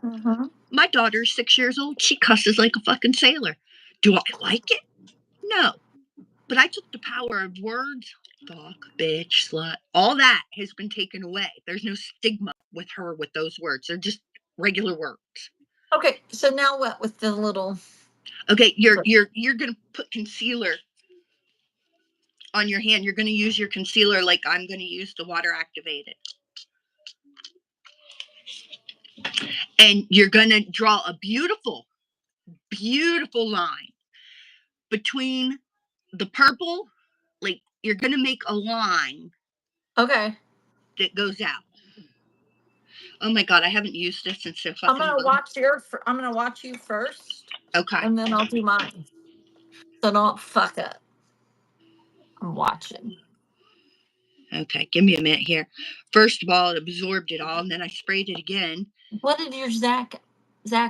Mm-hmm. My daughter's 6 years old. She cusses like a fucking sailor. Do I like it? No. But I took the power of words. Fuck, bitch, slut. All that has been taken away. There's no stigma with her with those words. They're just regular words. Okay, so now what with the little... Okay, you're going to put concealer on your hand. You're going to use your concealer like I'm going to use the water activated. And you're going to draw a beautiful, beautiful line between the purple. Like, you're going to make a line. Okay. That goes out. Oh my God, I haven't used this since so fucking I'm gonna watch you first. Okay. And then I'll do mine. So don't fuck up. I'm watching. Okay, give me a minute here. First of all, it absorbed it all, and then I sprayed it again. What did your Zach,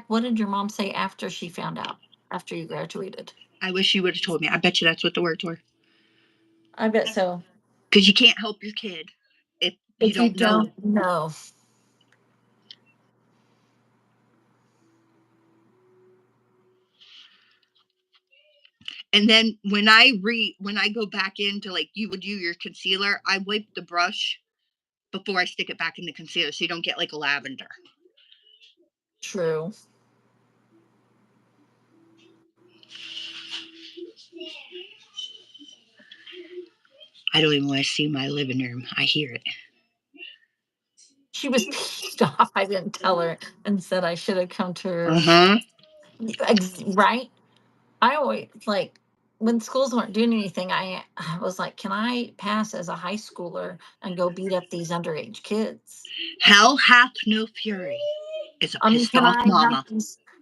what did your mom say after she found out, after you graduated? I wish you would have told me. I bet you that's what the words were. I bet so. Because you can't help your kid if you don't know. And then when I go back into, like, you would do your concealer, I wipe the brush before I stick it back in the concealer so you don't get like a lavender. True. I don't even want to see my living room. I hear it. She was pissed off I didn't tell her and said I should have come to her. Right? I always, like, when schools weren't doing anything, I was like, can I pass as a high schooler and go beat up these underage kids? Hell hath no fury. It's a pissed off mama.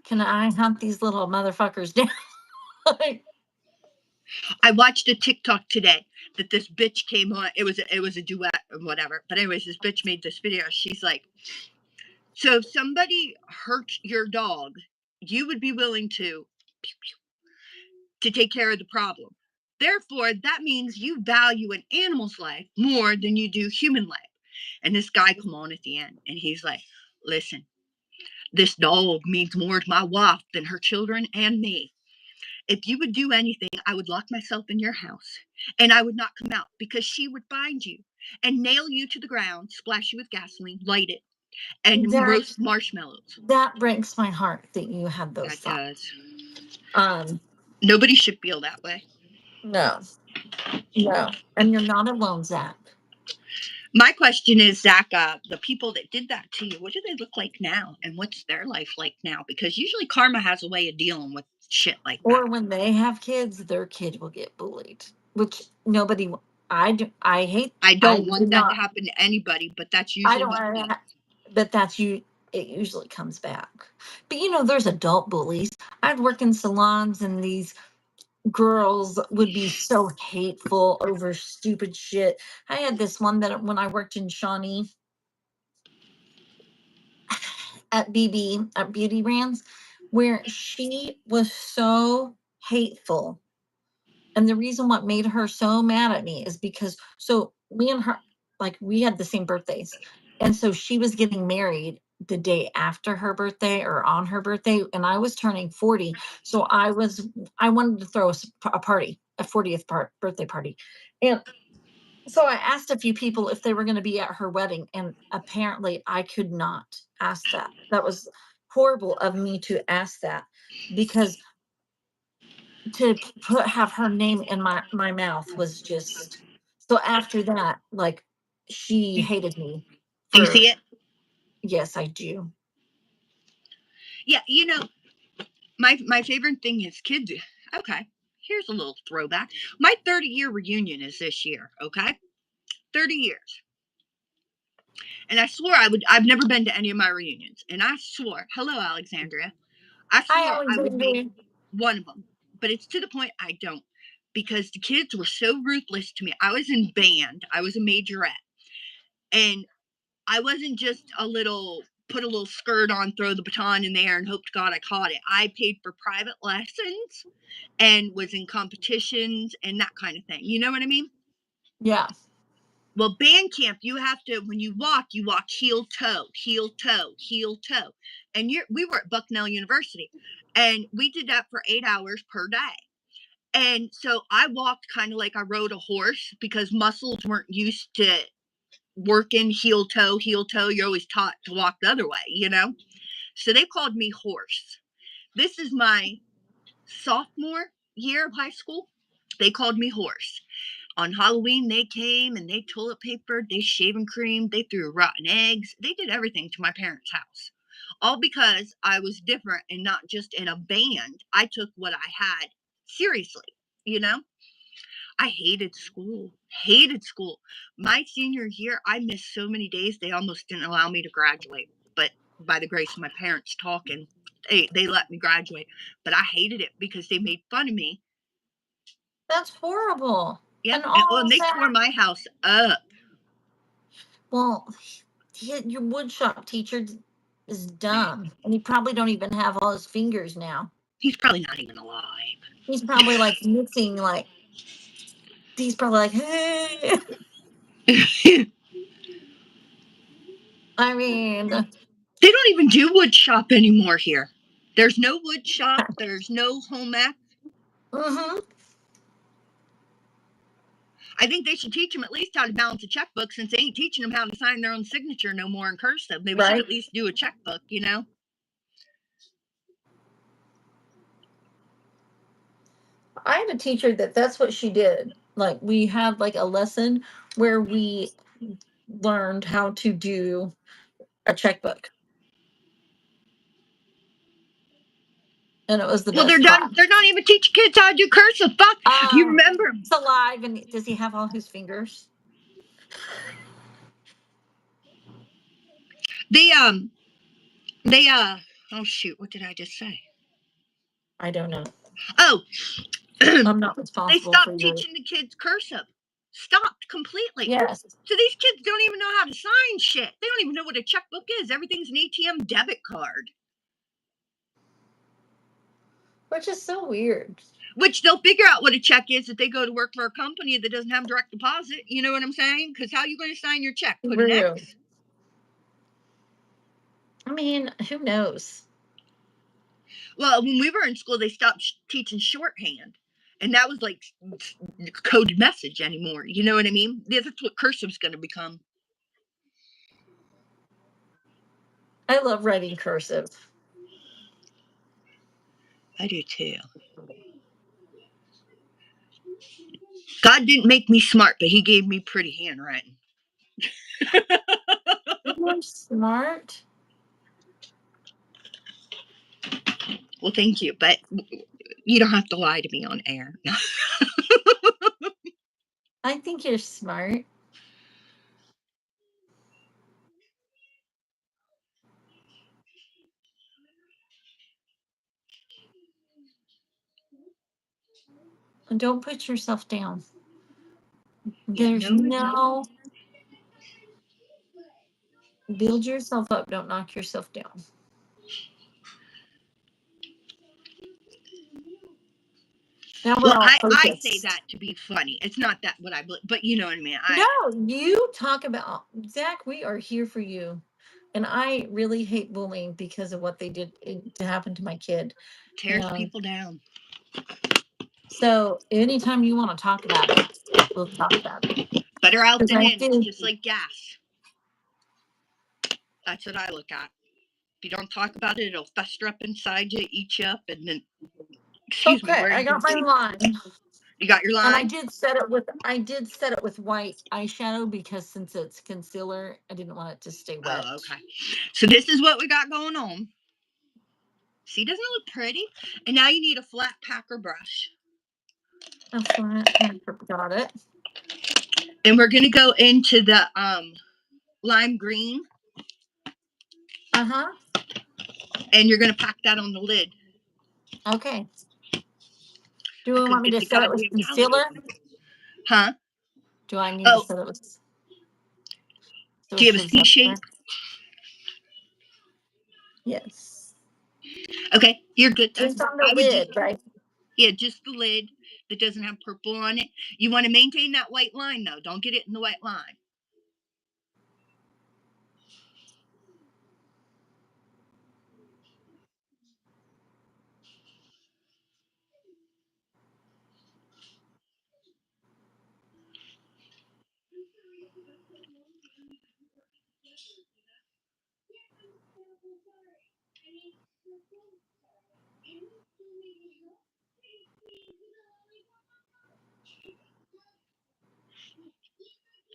Can I hunt these little motherfuckers down? I watched a TikTok today that this bitch came on. It was a duet or whatever. But anyways, this bitch made this video. She's like, so if somebody hurt your dog, you would be willing to take care of the problem. Therefore, that means you value an animal's life more than you do human life. And this guy come on at the end, and he's like, listen, this dog means more to my wife than her children and me. If you would do anything, I would lock myself in your house, and I would not come out because she would find you and nail you to the ground, splash you with gasoline, light it, and roast marshmallows. That breaks my heart that you had those thoughts. That does. Nobody should feel that way. No. And you're not alone, Zach. My question is, Zach, the people that did that to you, what do they look like now? And what's their life like now? Because usually karma has a way of dealing with shit like that. Or when they have kids, their kid will get bullied, which nobody. I don't want that to happen to anybody, but that's usually but that's you. It usually comes back. But there's adult bullies. I'd work in salons, and these girls would be so hateful over stupid shit. I had this one that when I worked in Shawnee at BB at Beauty Brands, where she was so hateful. And the reason what made her so mad at me is because me and her, like, we had the same birthdays. And so she was getting married the day after her birthday or on her birthday, and I was turning 40. So I wanted to throw a party, a 40th birthday party. And so I asked a few people if they were going to be at her wedding, and apparently I could not ask that. That was horrible of me to ask that, because to have her name in my mouth was just. So after that, like, she hated me. Do you see it? Yes, I do. Yeah, my favorite thing is kids. Okay, here's a little throwback. My 30-year reunion is this year. Okay, 30 years. And I swore I've never been to any of my reunions. And I swore, hello, Alexandria. I swore I would be one of them. But it's to the point I don't. Because the kids were so ruthless to me. I was in band. I was a majorette. And I wasn't just put a little skirt on, throw the baton in there, and hope to God I caught it. I paid for private lessons and was in competitions and that kind of thing. You know what I mean? Yeah. Well, band camp, you have to, when you walk heel toe, heel toe, heel toe. And we were at Bucknell University, and we did that for 8 hours per day. And so I walked kind of like I rode a horse, because muscles weren't used to working heel toe, heel toe. You're always taught to walk the other way, So they called me horse. This is my sophomore year of high school. They called me horse. On Halloween, they came and they toilet papered, they shaving cream, they threw rotten eggs. They did everything to my parents' house. all because I was different and not just in a band. I took what I had seriously, you know? I hated school. Hated school. My senior year, I missed so many days they almost didn't allow me to graduate. But by the grace of my parents talking, they let me graduate. But I hated it because they made fun of me. That's horrible. Yep. And all And they that. tore my house up. Well, your wood shop teacher is dumb, and he probably don't even have all his fingers now. He's probably not even alive. He's probably like mixing, like he's probably like, hey. I mean, they don't even do wood shop anymore here. There's no wood shop. There's no home ec. mm-hmm. I think they should teach them at least how to balance a checkbook, since they ain't teaching them how to sign their own signature no more in cursive. They should at least do a checkbook, you know? I had a teacher that's what she did. Like, we had like a lesson where we learned how to do a checkbook. And it was the Well, best class. they're not even teaching kids how to do cursive. Fuck. You remember? It's alive, and does he have all his fingers? Oh shoot, what did I just say? I don't know. Oh, I'm not responsible. They stopped teaching the kids cursive. Stopped completely. Yes. So these kids don't even know how to sign shit. They don't even know what a checkbook is. Everything's an ATM debit card. Which is so weird. Which they'll figure out what a check is if they go to work for a company that doesn't have direct deposit. You know what I'm saying? Because how are you going to sign your check? Put an X? I mean, who knows? Well, when we were in school, they stopped teaching shorthand. And that was like coded message anymore. You know what I mean? That's what cursive's going to become. I love writing cursive. I do too. God didn't make me smart, but he gave me pretty handwriting. You're smart. Well, thank you, but you don't have to lie to me on air. I think you're smart. And don't put yourself down. There's no. Build yourself up. Don't knock yourself down. Now well, I say that to be funny. It's not that what I believe, but you know what I mean. No, you talk about, Zach, we are here for you. And I really hate bullying because of what they did to happen to my kid. Tears people down. So anytime you want to talk about it, we'll talk about it. Better out than in. It's just like gas. That's what I look at. If you don't talk about it, it'll fester up inside you, eat you up, and then. Excuse me. I got my line. You got your line? And I did set it with white eyeshadow because since it's concealer, I didn't want it to stay wet. Oh, okay. So this is what we got going on. See, doesn't it look pretty? And now you need a flat packer brush. A flat packer, got it. And we're gonna go into the lime green. Uh-huh. And you're gonna pack that on the lid. Okay. Do you want me to set it with concealer? Huh? Do I need to set it with... Do you have a C shape? Yes. Okay, you're good. Just on the lid, right? Yeah, just the lid that doesn't have purple on it. You want to maintain that white line, though. Don't get it in the white line.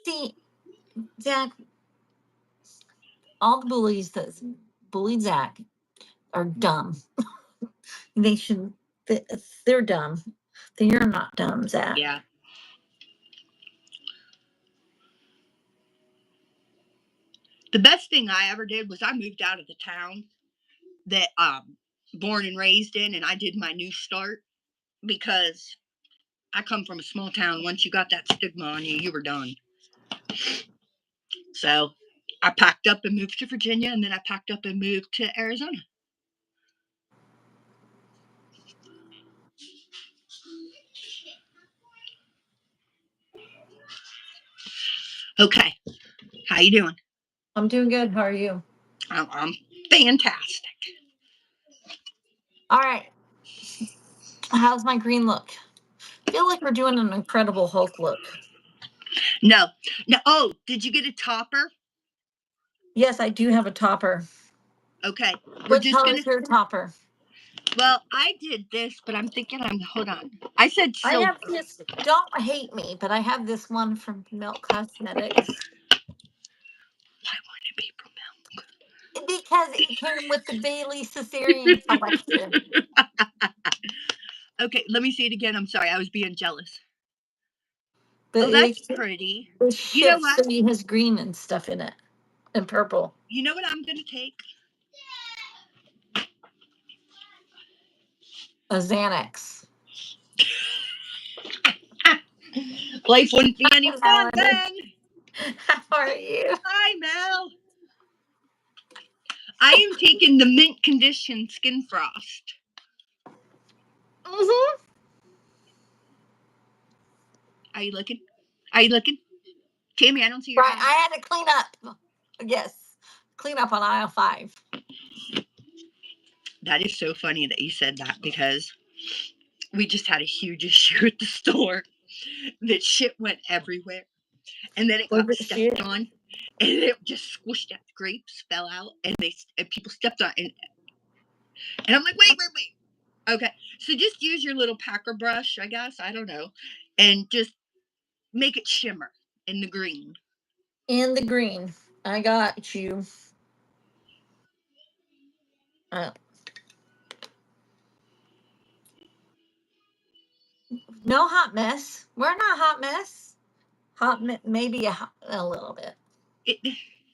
See, Zach, all the bullies bullied Zach are dumb. They should. They're dumb. You're not dumb, Zach. Yeah. The best thing I ever did was I moved out of the town that born and raised in, and I did my new start because I come from a small town. Once you got that stigma on you, you were done. So I packed up and moved to Virginia, and then I packed up and moved to Arizona. Okay, how you doing? I'm doing good. How are you? I'm fantastic. All right. How's my green look? I feel like we're doing an Incredible Hulk look. No. Oh, did you get a topper? Yes, I do have a topper. Okay. What color is your topper? Well, I did this, but I'm thinking hold on. I said silver. I have this, don't hate me, but I have this one from Milk Cosmetics. Why would it be from Milk? Because it came with the Bailey Cesarean collection. Okay, let me see it again. I'm sorry, I was being jealous. But that's pretty. You know what? It has green and stuff in it, and purple. You know what I'm going to take? A Xanax. Life wouldn't be any fun then. How are you? Hi, Mel. I am taking the Mint Condition Skin Frost. Mm-hmm. Are you looking? Tammy, I don't see your right, I had to clean up. Yes. Clean up on aisle 5. That is so funny that you said that because we just had a huge issue at the store that shit went everywhere. And then it got stepped on and it just squished out. Grapes fell out and people stepped on it. And I'm like, wait. Okay. So just use your little packer brush, I guess. I don't know. And just make it shimmer in the green. In the green. I got you. No hot mess. We're not hot mess. Maybe a little bit.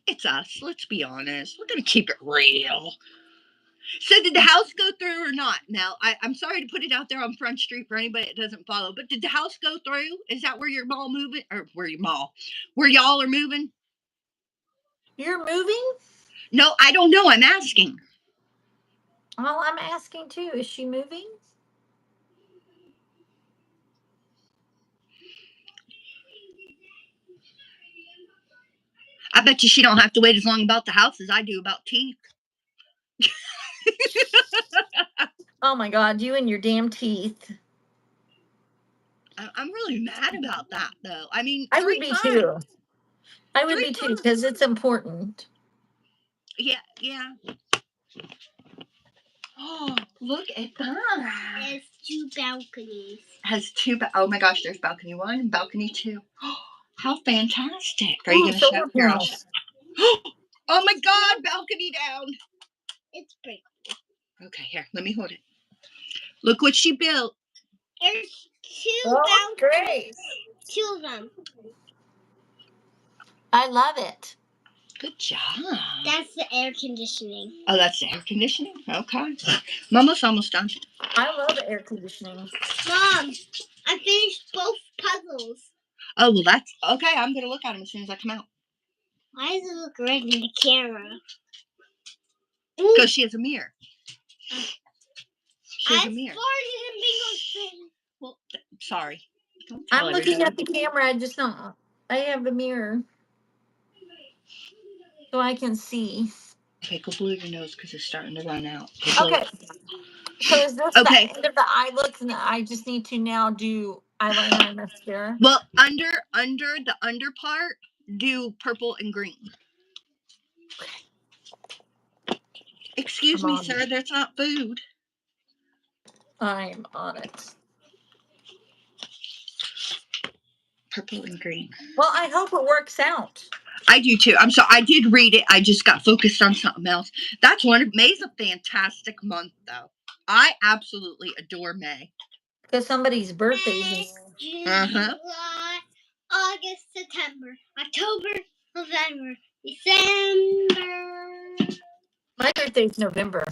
It's us. Let's be honest. We're going to keep it real. So did the house go through or not? Now, I'm sorry to put it out there on Front Street for anybody that doesn't follow, but did the house go through? Is that where your mall moving? Or where y'all are moving? You're moving? No, I don't know. I'm asking. Well, I'm asking too. Is she moving? I bet you she don't have to wait as long about the house as I do about teeth. Oh my God, you and your damn teeth. I'm really mad about that, though. I mean, I would be too. I would be too, because it's important. Yeah. Oh, look at that. There's 2 balconies. Oh my gosh, there's balcony 1 and balcony 2. How fantastic. Are you going to show your house? Oh my God, balcony down. It's pretty cool. Okay, here, let me hold it. Look what she built. There's 2 balconies. Great. 2 of them. I love it. Good job. That's the air conditioning. Oh, that's the air conditioning? Okay. Mama's almost done. I love air conditioning. Mom, I finished both puzzles. Oh, well, that's okay. I'm going to look at them as soon as I come out. Why does it look red in the camera? Because she has a mirror. She has a mirror. I farted in Bingo's face. Well, sorry. I'm looking at the camera. I have a mirror. So I can see. Okay, go blue your nose because it's starting to run out. Okay. So is this the end of the eye look? And I just need to now do eyeliner and mascara? Well, under the under part, do purple and green. Okay. Excuse me, sir. That's not food. I'm on it. Purple and green. Well, I hope it works out. I do too. I did read it. I just got focused on something else. That's May's a fantastic month, though. I absolutely adore May. Because somebody's birthday is June, July, August, September, October, November, December. My birthday's November.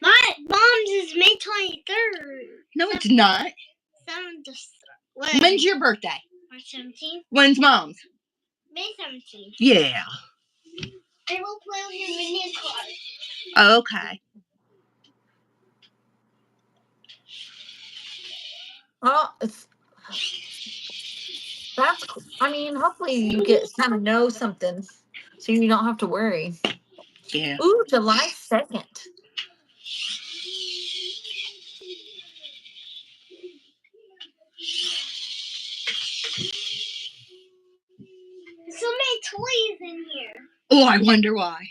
My mom's is May 23rd. No, it's not. When's your birthday? March 17th. When's Mom's? May 17th. Yeah. I will play with your minion card. Oh, okay. Well, I mean, hopefully you get kind of know something so you don't have to worry. Yeah. Ooh, July 2nd. So many toys in here. Oh, I wonder why.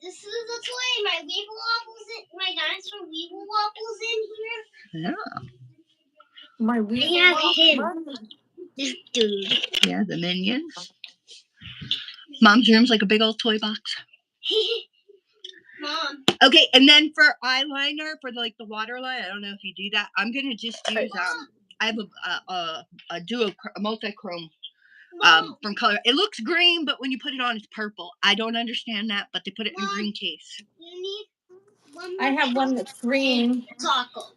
This is a toy. My Weeble Wobble's my dinosaur Weeble Wobble's in here. Yeah. My Weeble Wobble. This dude. Yeah, the minions. Mom's room's like a big old toy box. Mom. Okay, and then for eyeliner, for the waterline, I don't know if you do that. I'm gonna just use I have a multi-chrome from Color. It looks green, but when you put it on, it's purple. I don't understand that, but they put it in a green case. You need one I have one that's green. Taco.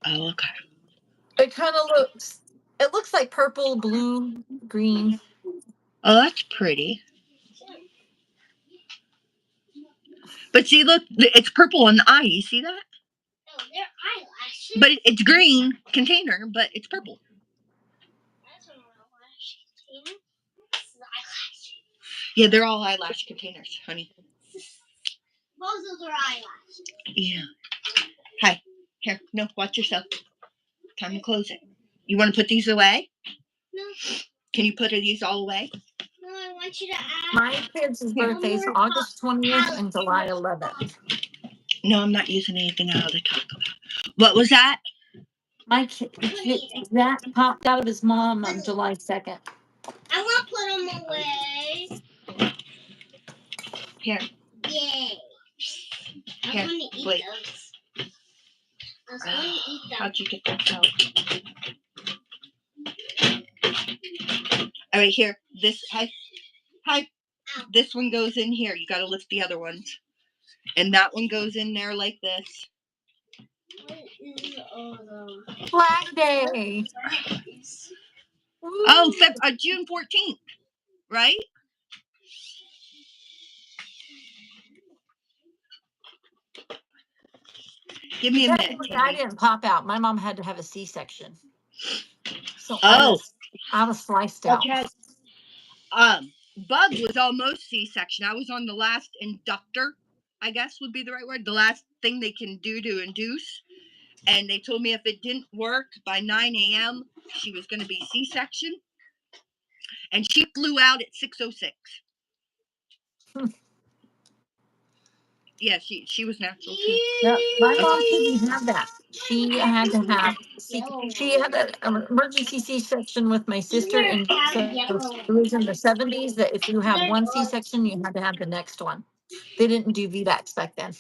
Oh, okay. It kind of looks like purple, blue, green. Oh, that's pretty. But see, look, it's purple on the eye. You see that? Oh, they're eyelashes. But it's green container, but it's purple. That's an eyelash container. This is eyelash. Yeah, they're all eyelash containers, honey. Most of those are eyelashes. Yeah. Hi. Here. No, watch yourself. Time to close it. You want to put these away? No. Can you put these all away? No, I want you to add. My kids' birthdays August 20th and July 11th. No, I'm not using anything out of the Taco Bell. What was that? My kid, that popped out of his mom on July 2nd. I want to put them away. Here. Yay. I Here. was going to eat Wait. those. I was going to eat them. How'd you get that out? All right, here. This, hi. Ow. This one goes in here. You got to lift the other ones. And that one goes in there like this. What is all those? Flag Day. Oh, June 14th, right? Give me a minute. I didn't pop out. My mom had to have a C-section. So I was sliced out. Bug was almost C-section. I was on the last inductor, I guess would be the right word. The last thing they can do to induce. And they told me if it didn't work by 9 a.m., she was going to be C-section. And she flew out at 6:06. Yeah, she was natural too. Yeah, my mom didn't have that. She had to have. She had an emergency C-section with my sister, and so it was in the 70s that if you have one C-section, you had to have the next one. They didn't do VBACs back then,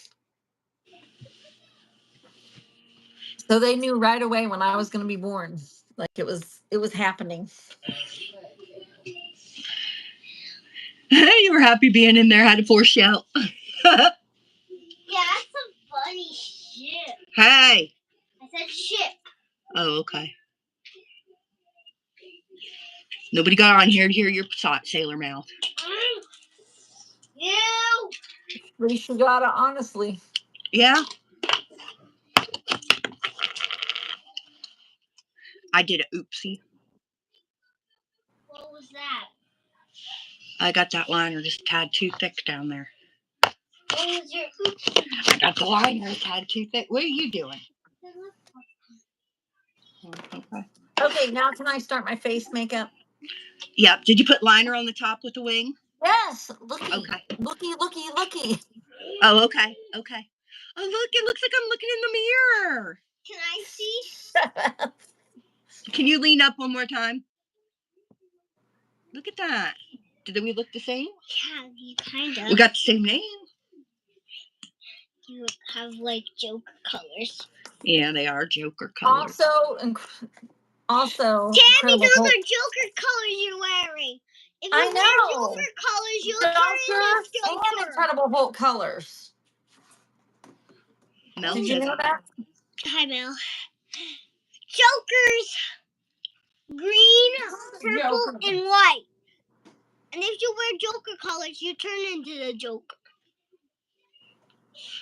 so they knew right away when I was going to be born. Like it was happening. You were happy being in there. Had to force you out. Yeah, that's some funny shit. Hey. I said shit. Oh, okay. Nobody got on here to hear your sailor mouth. You. At least you got it, honestly. Yeah. I did an oopsie. What was that? I got that liner just a tad too thick down there. What was your oopsie? I got the liner a tad too thick. What are you doing? Okay, now can I start my face makeup? Yep. Did you put liner on the top with the wing? Yes. Looky. Okay. Looky. Oh, okay. Okay. Oh, look. It looks like I'm looking in the mirror. Can I see? Can you lean up one more time? Look at that. Did we look the same? Yeah, you kind of. We got the same name. You have like Joker colors. Yeah, they are Joker colors. Also, Tammy, those are Joker colors you're wearing. If you wear Joker colors, you'll turn into Joker. And Incredible Hulk colors. Mel, did you know that? Hi, Mel. Jokers, green, purple, and white. And if you wear Joker colors, you turn into the Joker.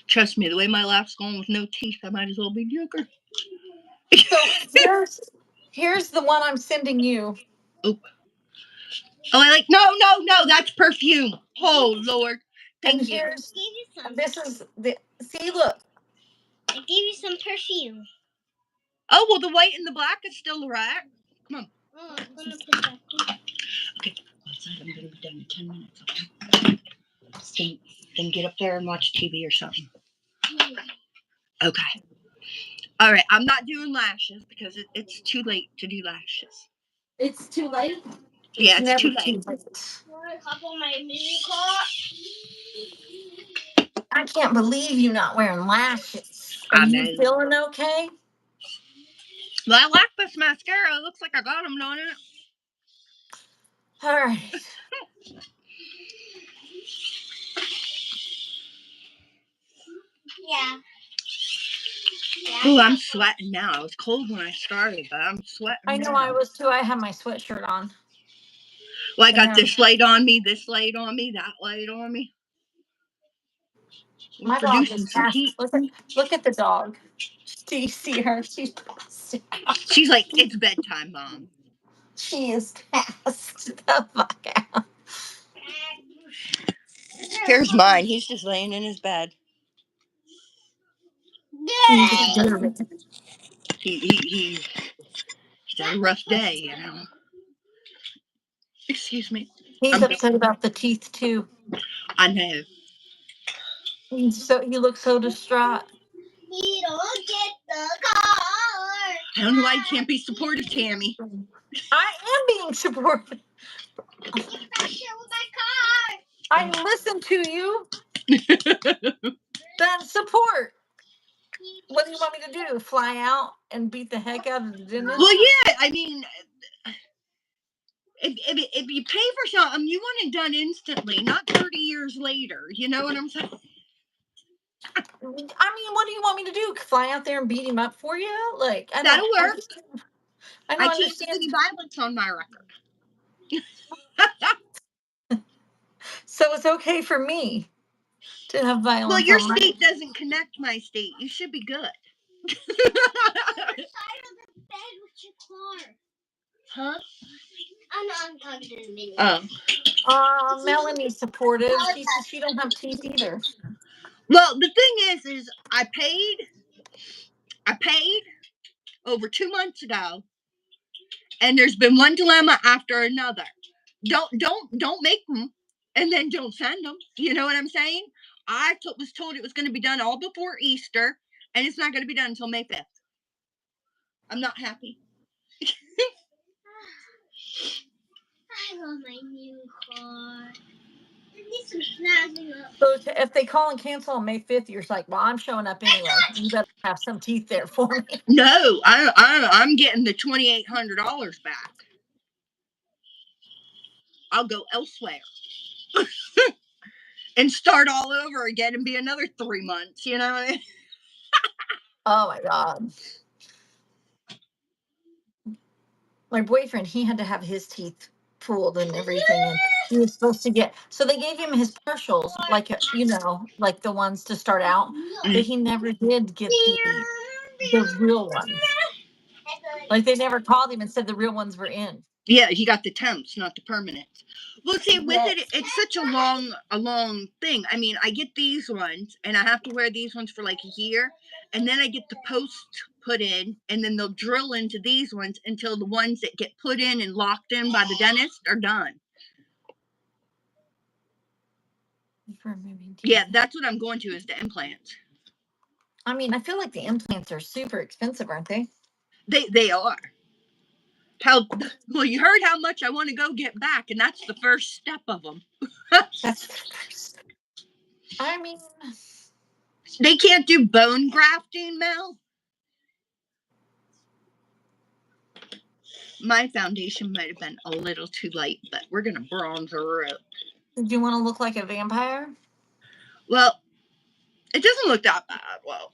Trust me, the way my laugh's going with no teeth, I might as well be Joker. So here's the one I'm sending you. Oh, I like no, that's perfume. Oh Lord, thank you. This is the look. I gave you some perfume. Oh well, the white and the black is still right. Come on. Oh, I'm gonna put that on. Okay, I'm gonna be done in 10 minutes. Okay. Then get up there and watch TV or something. Okay. All right. I'm not doing lashes because it's too late to do lashes. It's too late. Yeah, it's too late. Want to hop on my mini car? I can't believe you're not wearing lashes. Are you feeling okay? Well, I like this mascara. It looks like I got them on it. All right. Yeah. Oh, I'm sweating now. It was cold when I started, but I'm sweating. I know I was too. I have my sweatshirt on. Well, I got this light on me, this light on me, that light on me. My dog is fast. Look at the dog. Do you see her? She's passed out. She's like, it's bedtime, Mom. She is passed the fuck out. Here's mine. He's just laying in his bed. He's had a rough day, you know. Excuse me. He's upset about the teeth too. I know. He looks so distraught. He don't get the car. I don't know why you can't be supportive, Tammy. I am being supportive. I listen to you. That's support. What do you want me to do? Fly out and beat the heck out of the dentist? Well, yeah. I mean, if you pay for something, you want it done instantly, not 30 years later. You know what I'm saying? I mean, what do you want me to do? Fly out there and beat him up for you? Like, that'll work. I can't see any violence on my record. So it's okay for me to have violence. Well, your state doesn't connect my state. You should be good. Huh? I'm talking to the video. Melanie's supportive. She says she don't have teeth either. Well, the thing is I paid over 2 months ago, and there's been one dilemma after another. Don't make them, and then don't send them. You know what I'm saying? I was told it was going to be done all before Easter, and it's not going to be done until May 5th. I'm not happy. I love my new car. So if they call and cancel on May 5th, you're like, well, I'm showing up anyway. You better have some teeth there for me. No, I'm getting the $2,800 back. I'll go elsewhere and start all over again and be another 3 months. You know what I mean? Oh my God. My boyfriend, he had to have his teeth pulled and everything, and he was supposed to get, so they gave him his partials, like, like the ones to start out, but he never did get the real ones. Like, they never called him and said the real ones were in. Yeah, he got the temps, not the permanents. Well, see, with it, it's such a long thing. I mean, I get these ones, and I have to wear these ones for like a year, and then I get the post put in, and then they'll drill into these ones until the ones that get put in and locked in by the dentist are done. Yeah, that's what I'm going to, is the implants. I mean, I feel like the implants are super expensive, aren't they? They are. Well, you heard how much I want to go get back, and that's the first step of them. That's. I mean, they can't do bone grafting, Mel. My foundation might have been a little too light, but we're gonna bronze her up. Do you want to look like a vampire? Well, it doesn't look that bad. Well,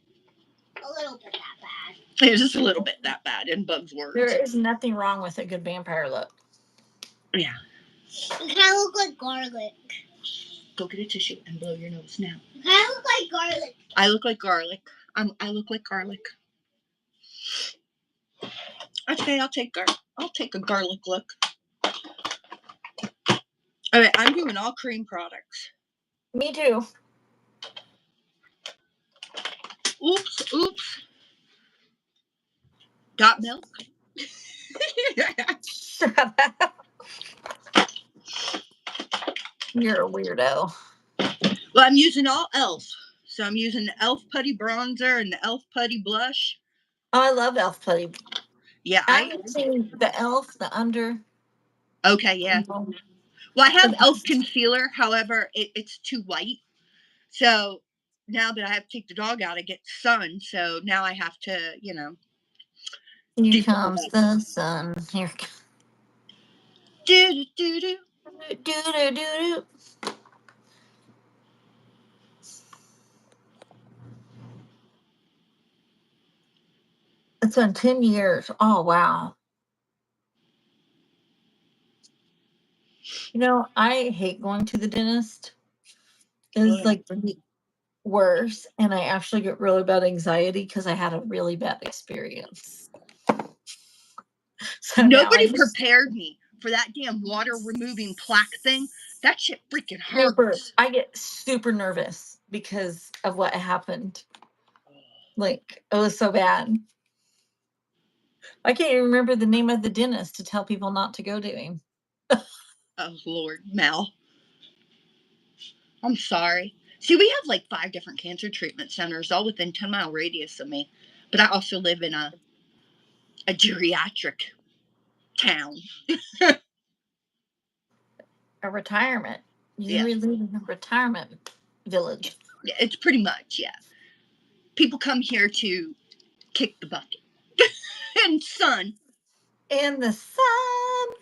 a little bit that bad. It's just a little bit that bad in Bug's words. There is nothing wrong with a good vampire look. Yeah. You kind of look like garlic. Go get a tissue and blow your nose now. You kind of look like garlic. I look like garlic. I look like garlic. Okay, I'll take a garlic look. All right, I'm doing all cream products. Me too. Oops. Got milk? Shut up. You're a weirdo. Well, I'm using all e.l.f. So I'm using the e.l.f. Putty Bronzer and the e.l.f. Putty Blush. Oh, I love e.l.f. Putty. Yeah, I'm using the e.l.f., the under. Okay, yeah. Well, I have e.l.f. concealer. However, it's too white. So now that I have to take the dog out, I get sun. So now I have to, Here comes the sun. Here. Do do do Do do do do. It's been 10 years. Oh, wow. I hate going to the dentist. It's like worse. And I actually get really bad anxiety because I had a really bad experience. So nobody prepared me for that damn water removing plaque thing. That shit freaking hurts. I get super nervous because of what happened. Like, it was so bad. I can't even remember the name of the dentist to tell people not to go to him. Oh, Lord, Mel. I'm sorry. See, we have like 5 different cancer treatment centers, all within 10-mile radius of me. But I also live in a geriatric town. A retirement. You live in a retirement village. It's pretty much, yeah. People come here to kick the bucket. And sun. And the sun.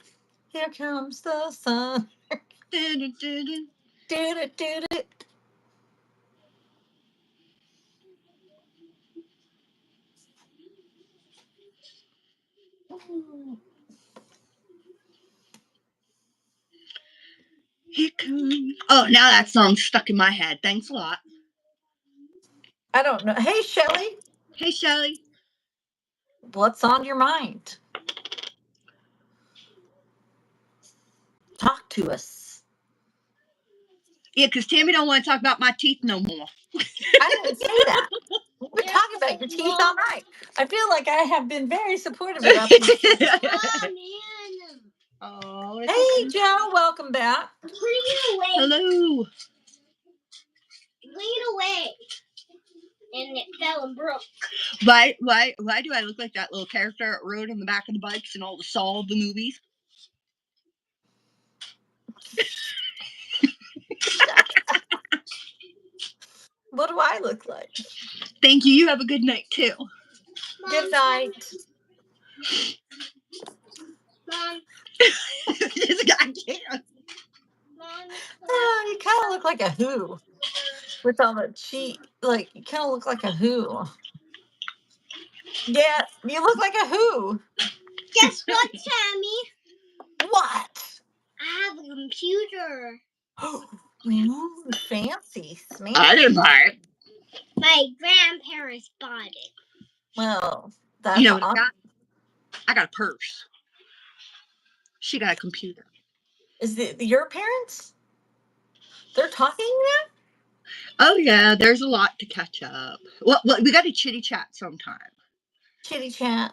Here comes the sun. Do, do, do. Do, do, do. Here comes. Oh, now that song's stuck in my head. Thanks a lot. I don't know. Hey, Shelly. Hey, Shelly. What's on your mind? Talk to us. Yeah, because Tammy don't want to talk about my teeth no more. I didn't say that. We're talking about your teeth all right. I feel like I have been very supportive about these teeth. Oh, man. Oh, hey, okay. Joe. Welcome back. Put it away. Hello. Put it away. And it fell and broke. Why do I look like that little character that rode on the back of the bikes in all the Saw the movies? What do I look like? Thank you. You have a good night, too. Mom, good night. Mom. I can't. Mom. Oh, you kind of look like a who. With all the cheek. Like, you kind of look like a who. Yeah, you look like a who. Guess what, Tammy? What? I have a computer. Ooh, fancy. Smancy. I didn't buy it. My grandparents bought it. Well, that's what I got a purse. She got a computer. Is it your parents? They're talking now? Oh, yeah. There's a lot to catch up. Well, we got to chitty chat sometime. Chitty chat?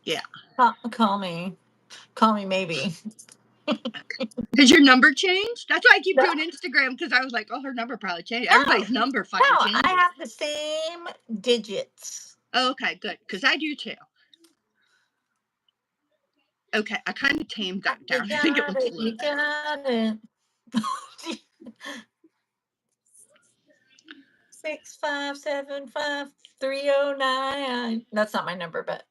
Yeah. Call me. Call me maybe. Has your number changed? That's why I keep doing Instagram, because I was like, oh, her number probably changed. Everybody's number fucking changed. I have the same digits. Oh, okay, good, because I do too. Okay, I kind of tamed that down. I think it was You got it. 6575309. That's not my number, but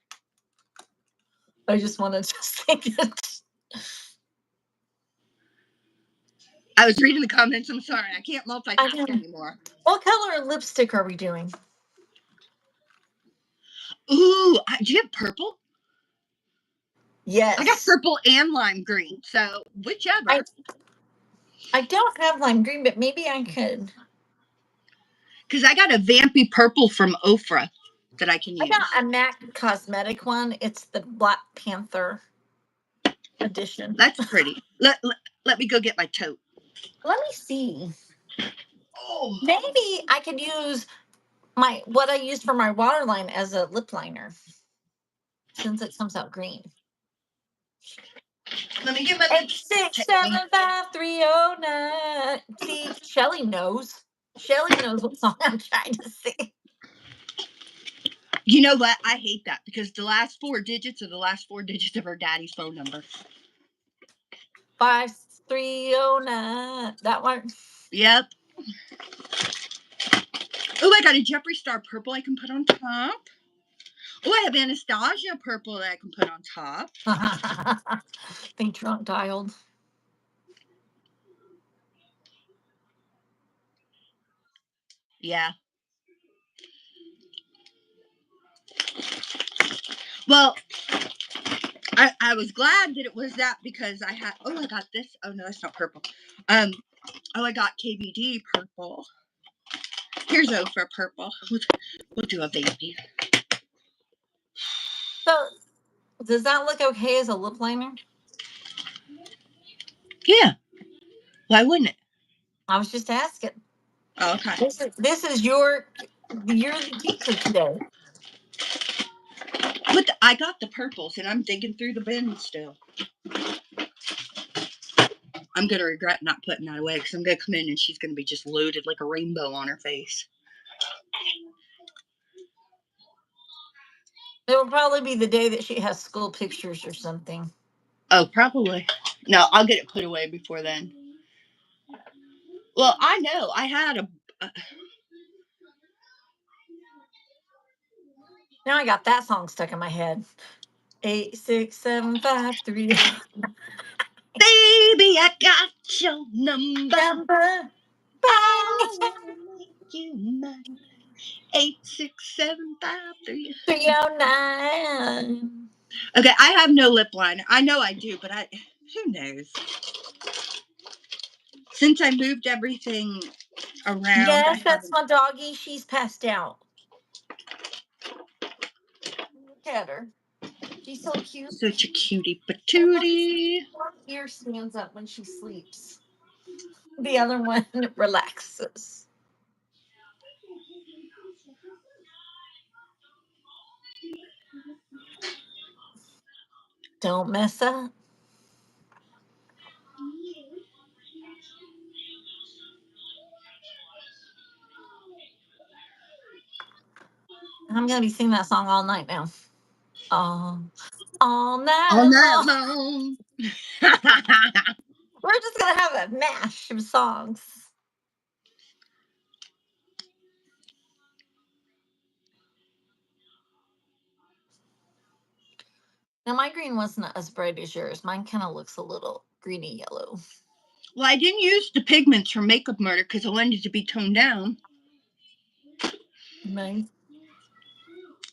I just wanted to sing it. I was reading the comments. I'm sorry. I can't multitask anymore. What color lipstick are we doing? Ooh, do you have purple? Yes. I got purple and lime green. So whichever. I don't have lime green, but maybe I could. Because I got a vampy purple from Ofra that I can use. I got a MAC cosmetic one. It's the Black Panther edition. That's pretty. Let me go get my tote. Let me see. Oh. Maybe I could use what I used for my waterline as a lip liner, since it comes out green. Let me get my 8675309. See, Shelly knows. Shelly knows what song I'm trying to sing. You know what? I hate that because the last 4 digits are the last 4 digits of her daddy's phone number. 5309. That one? Yep. Oh, I got a Jeffree Star purple I can put on top. Oh, I have Anastasia purple that I can put on top. They drunk dialed. Yeah. Well, I was glad that it was that because I had. Oh, I got this. Oh no, that's not purple. Oh, I got KVD purple. Here's O for purple. We'll do a baby. So, does that look okay as a lip liner? Yeah. Why wouldn't it? I was just asking. Oh, okay. This is you're the teacher today. But I got the purples and I'm digging through the bin still. I'm going to regret not putting that away because I'm going to come in and she's going to be just loaded like a rainbow on her face. It will probably be the day that she has school pictures or something. Oh, probably. No, I'll get it put away before then. Well, I know. I had a... Now I got that song stuck in my head. 86753. Baby, I got your number. I wanna make you mine. 86753. 309. Okay, I have no lip liner. I know I do, but who knows? Since I moved everything around. Yes, that's my doggie. She's passed out. Look at her. She's so cute. Such a cutie patootie. One ear stands up when she sleeps. The other one relaxes. Don't mess up. I'm gonna be singing that song all night now. All night long. We're just gonna have a mash of songs. Now my green wasn't as bright as yours. Mine kind of looks a little greeny yellow. Well, I didn't use the pigments for Makeup Murder because I wanted it to be toned down. Nice.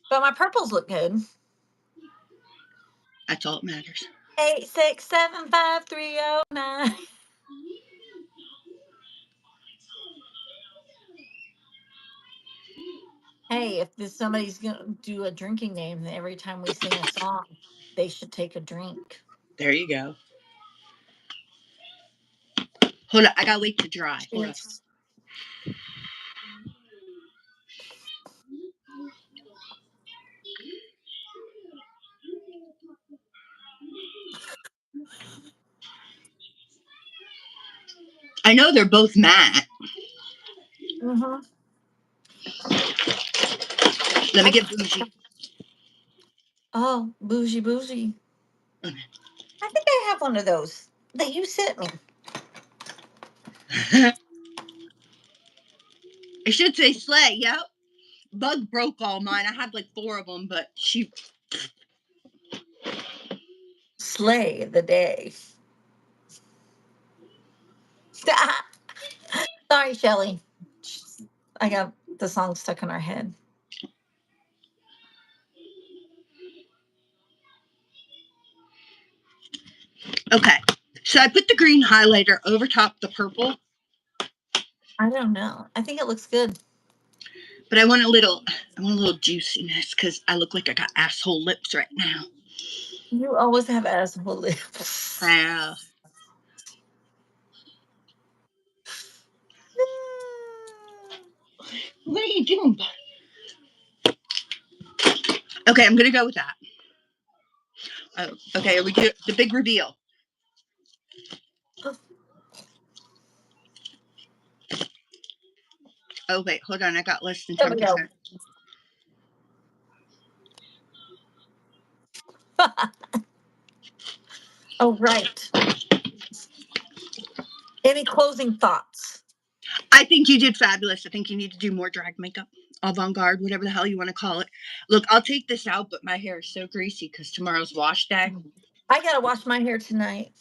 But my purples look good. That's all that matters. 8675309. Hey, if somebody's gonna do a drinking game, then every time we sing a song, they should take a drink. There you go. Hold on, I gotta wait to dry. Hold on. I know they're both matte. Mm-hmm. Let me get bougie. Oh, bougie. I think I have one of those that you sent me. It should say sleigh. Yep. Bug broke all mine. I had like 4 of them, but she. Slay the day. Sorry, Shelly. I got the song stuck in our head. Okay. So I put the green highlighter over top the purple. I don't know. I think it looks good. But I want a little juiciness because I look like I got asshole lips right now. You always have asshole lips. Wow. What are you doing, bud? Okay, I'm gonna go with that. Oh, okay, we do the big reveal. Oh wait, hold on. I got less than 10%. Oh, right. Any closing thoughts? I think you did fabulous. I think you need to do more drag makeup, avant-garde, whatever the hell you want to call it. Look, I'll take this out, but my hair is so greasy because tomorrow's wash day. I gotta wash my hair tonight.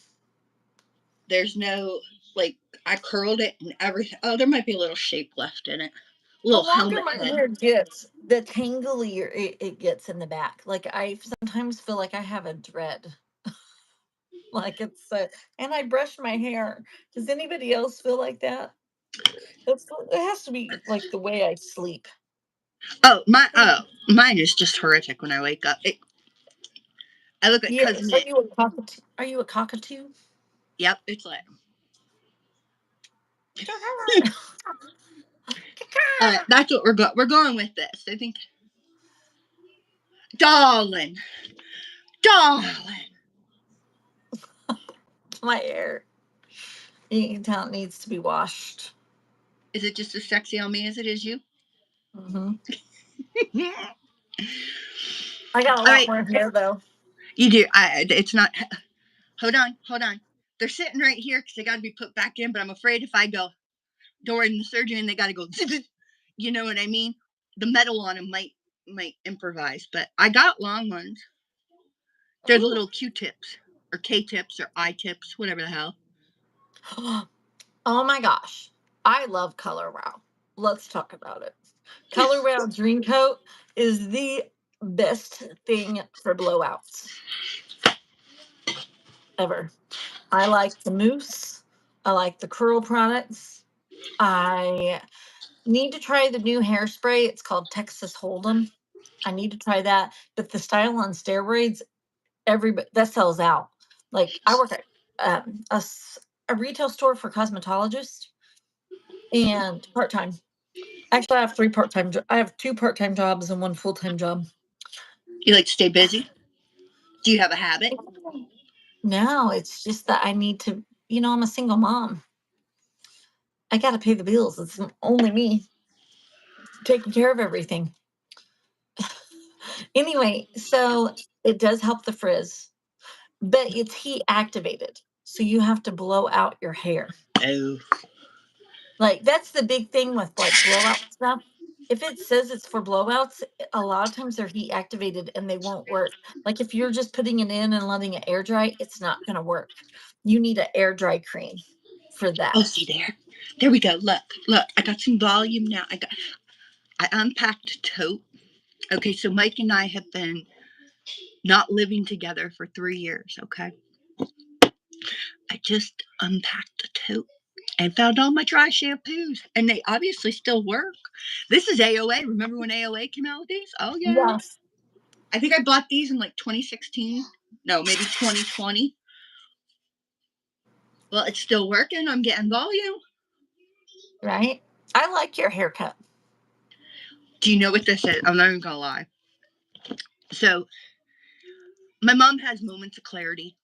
There's no, like, I curled it and everything. Oh, there might be a little shape left in it. The Little longer helmet my head. hair gets, the tanglier it gets in the back. Like, I sometimes feel like I have a dread. Like it's, and I brush my hair. Does anybody else feel like that? It has to be like the way I sleep. Oh, mine is just horrific when I wake up. I look at Yes. cousin. Are you a cockatoo? Yep, it's like. That's what we're going with this. I think. Darling. My hair. You can tell it needs to be washed. Is it just as sexy on me as it is you? Mm-hmm. I got a lot more hair though. You do. It's not. Hold on. They're sitting right here because they got to be put back in. But I'm afraid if I go during the surgery and they got to go, you know what I mean? The metal on them might improvise. But I got long ones. They're the little Q-tips or K-tips or I-tips, whatever the hell. Oh my gosh. I love Color Wow. Let's talk about it. Color Wow Dream Coat is the best thing for blowouts ever. I like the mousse. I like the curl products. I need to try the new hairspray. It's called Texas Hold'em. I need to try that. But the Style on Steroids, everybody that sells out. Like I work at a retail store for cosmetologists and part time. Actually, I have 3 part-time. I have 2 part-time jobs and 1 full-time job. You like to stay busy? Do you have a habit? No, it's just that I need to. I'm a single mom. I got to pay the bills. It's only me taking care of everything. Anyway, so it does help the frizz, but it's heat activated, so you have to blow out your hair. Oh. Like that's the big thing with like blowout stuff. If it says it's for blowouts, a lot of times they're heat activated and they won't work. Like if you're just putting it in and letting it air dry, it's not going to work. You need an air dry cream for that. Oh, see there we go. Look, I got some volume now. I unpacked a tote. Okay, so Mike and I have been not living together for 3 years. Okay, I just unpacked a tote and found all my dry shampoos, and they obviously still work. This is AOA. Remember when AOA came out with these? Oh yeah. Yes. I think I bought these in like 2016. No, maybe 2020. Well, it's still working. I'm getting volume. Right? I like your haircut. Do you know what this is? I'm not even gonna lie. So, my mom has moments of clarity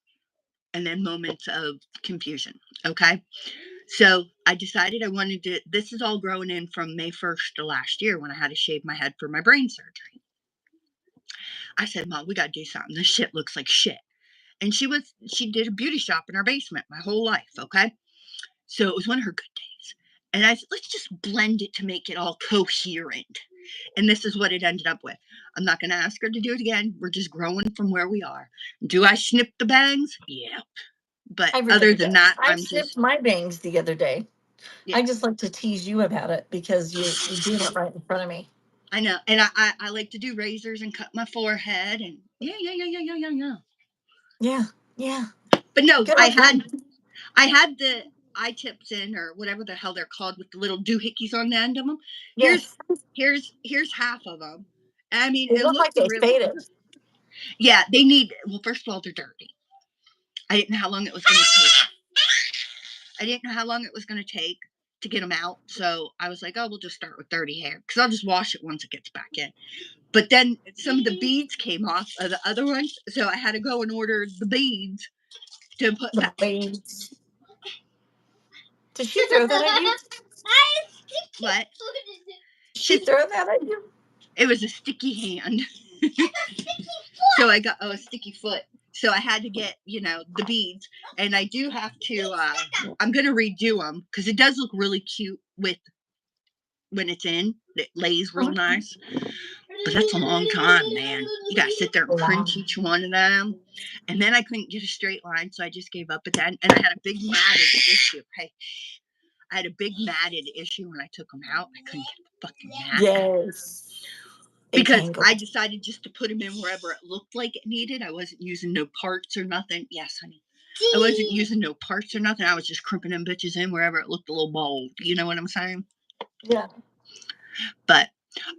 and then moments of confusion. Okay. So, I decided I wanted to. This is all growing in from May 1st to last year when I had to shave my head for my brain surgery. I said, Mom, we gotta do something. This shit looks like shit. And she did a beauty shop in our basement my whole life, okay? So it was one of her good days. And I said, let's just blend it to make it all coherent. And this is what it ended up with. I'm not going to ask her to do it again. We're just growing from where we are. Do I snip the bangs? Yep. But other than that, I snipped my bangs the other day. Yeah. I just like to tease you about it because you're doing it right in front of me. I know. And I like to do razors and cut my forehead and yeah. Yeah. But no, Good I had the eye tips in, or whatever the hell they're called, with the little doohickeys on the end of them. Yes. Here's half of them. I mean, It looks like they really faded. Yeah, they need. Well, first of all, they're dirty. I didn't know how long it was going to take. To get them out. So I was like, oh, we'll just start with dirty hair because I'll just wash it once it gets back in. But then some of the beads came off of the other ones, so I had to go and order the beads to put the beads. Did she throw that at you? What? Did she throw that at you? It was a sticky hand. So I got a sticky foot. So I had to get, the beads. And I do have to, I'm going to redo them because it does look really cute when it's in. It lays real nice. But that's a long time, man. You got to sit there and crunch each one of them. And then I couldn't get a straight line, so I just gave up at that. And I had a big matted issue. Hey, I had a big matted issue when I took them out. I couldn't get the fucking mat. Yes. Because I decided just to put them in wherever it looked like it needed. I wasn't using no parts or nothing. Yes, honey. I wasn't using no parts or nothing. I was just crimping them bitches in wherever it looked a little bold. You know what I'm saying? Yeah. But,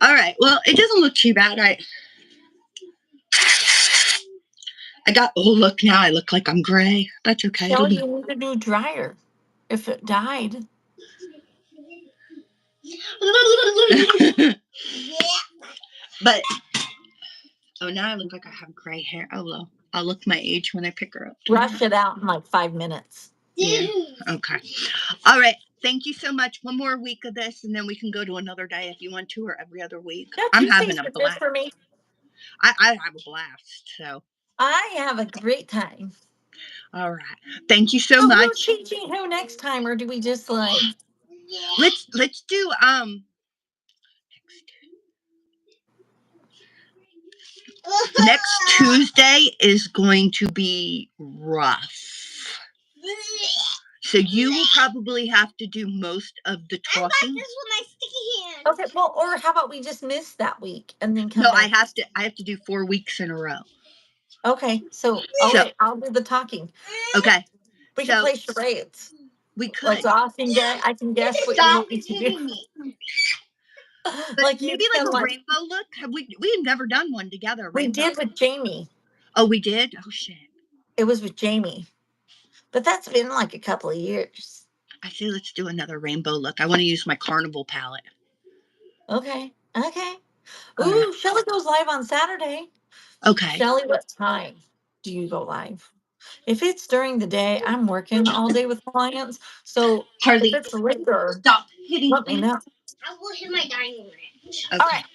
all right. Well, it doesn't look too bad. Look, now I look like I'm gray. That's okay. Shelly, you need a new dryer if it died. But, now I look like I have gray hair. Oh, well. I'll look my age when I pick her up. Brush it out in like 5 minutes. Yeah. Okay. All right. Thank you so much. One more week of this, and then we can go to another day if you want to, or every other week. Yeah, I'm having a blast. For me. I have a blast. So I have a great time. All right. Thank you so much. We're teaching who next time, or do we just like? Let's do next Tuesday is going to be rough. So you will probably have to do most of the talking. I got this with my sticky hand. Okay, well, or how about we just miss that week and then come back? No, I have to do 4 weeks in a row. Okay, so I'll do the talking. Okay. We can play charades. We could. Like, so I can guess what you want me to do. Like maybe like a rainbow look. We have never done one together. We did with Jamie. Oh, we did? Oh, shit. It was with Jamie. But that's been like a couple of years. I say let's do another rainbow look. I want to use my carnival palette. Okay. Ooh, Shelly goes live on Saturday. Okay. Shelly, what time do you go live? If it's during the day, I'm working all day with clients. So Harley, if it's later, stop hitting let me know. I will hit my dining range. Okay. All right.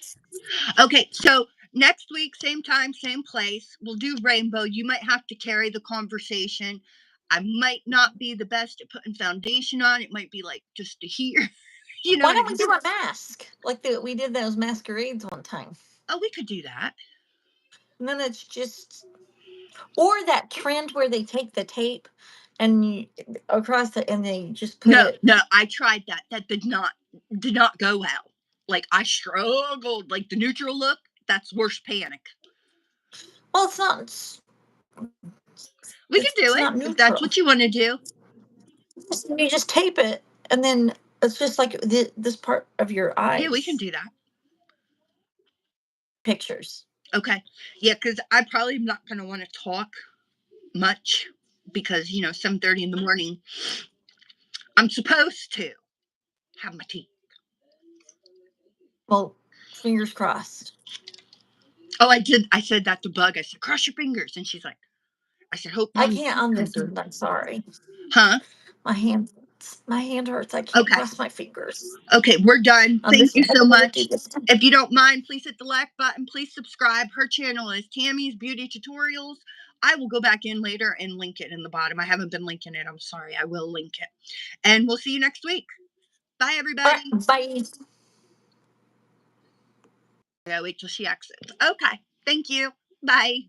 Okay, so next week, same time, same place. We'll do rainbow. You might have to carry the conversation. I might not be the best at putting foundation on. It might be like just to here. Why don't we do a mask? Like we did those masquerades one time. Oh, we could do that. And then it's just, or that trend where they take the tape and and they just put it. No, I tried that. That did not go well. Like I struggled. Like the neutral look, that's worse panic. Well, it's not. We can do it if that's what you want to do. You just tape it, and then it's just like this part of your eyes. Yeah, we can do that. Pictures. Okay. Yeah, because I probably am not going to want to talk much because, 7:30 in the morning, I'm supposed to have my tea. Well, fingers crossed. Oh, I did. I said that to Bug. I said, cross your fingers. And she's like, I said, hope. I can't on this one. I'm sorry. Huh? My hand hurts. I can't cross my fingers. Okay, we're done. Thank you so much. If you don't mind, please hit the like button. Please subscribe. Her channel is Tammy's Beauty Tutorials. I will go back in later and link it in the bottom. I haven't been linking it. I'm sorry. I will link it. And we'll see you next week. Bye, everybody. Bye. Yeah, wait till she exits. Okay. Thank you. Bye.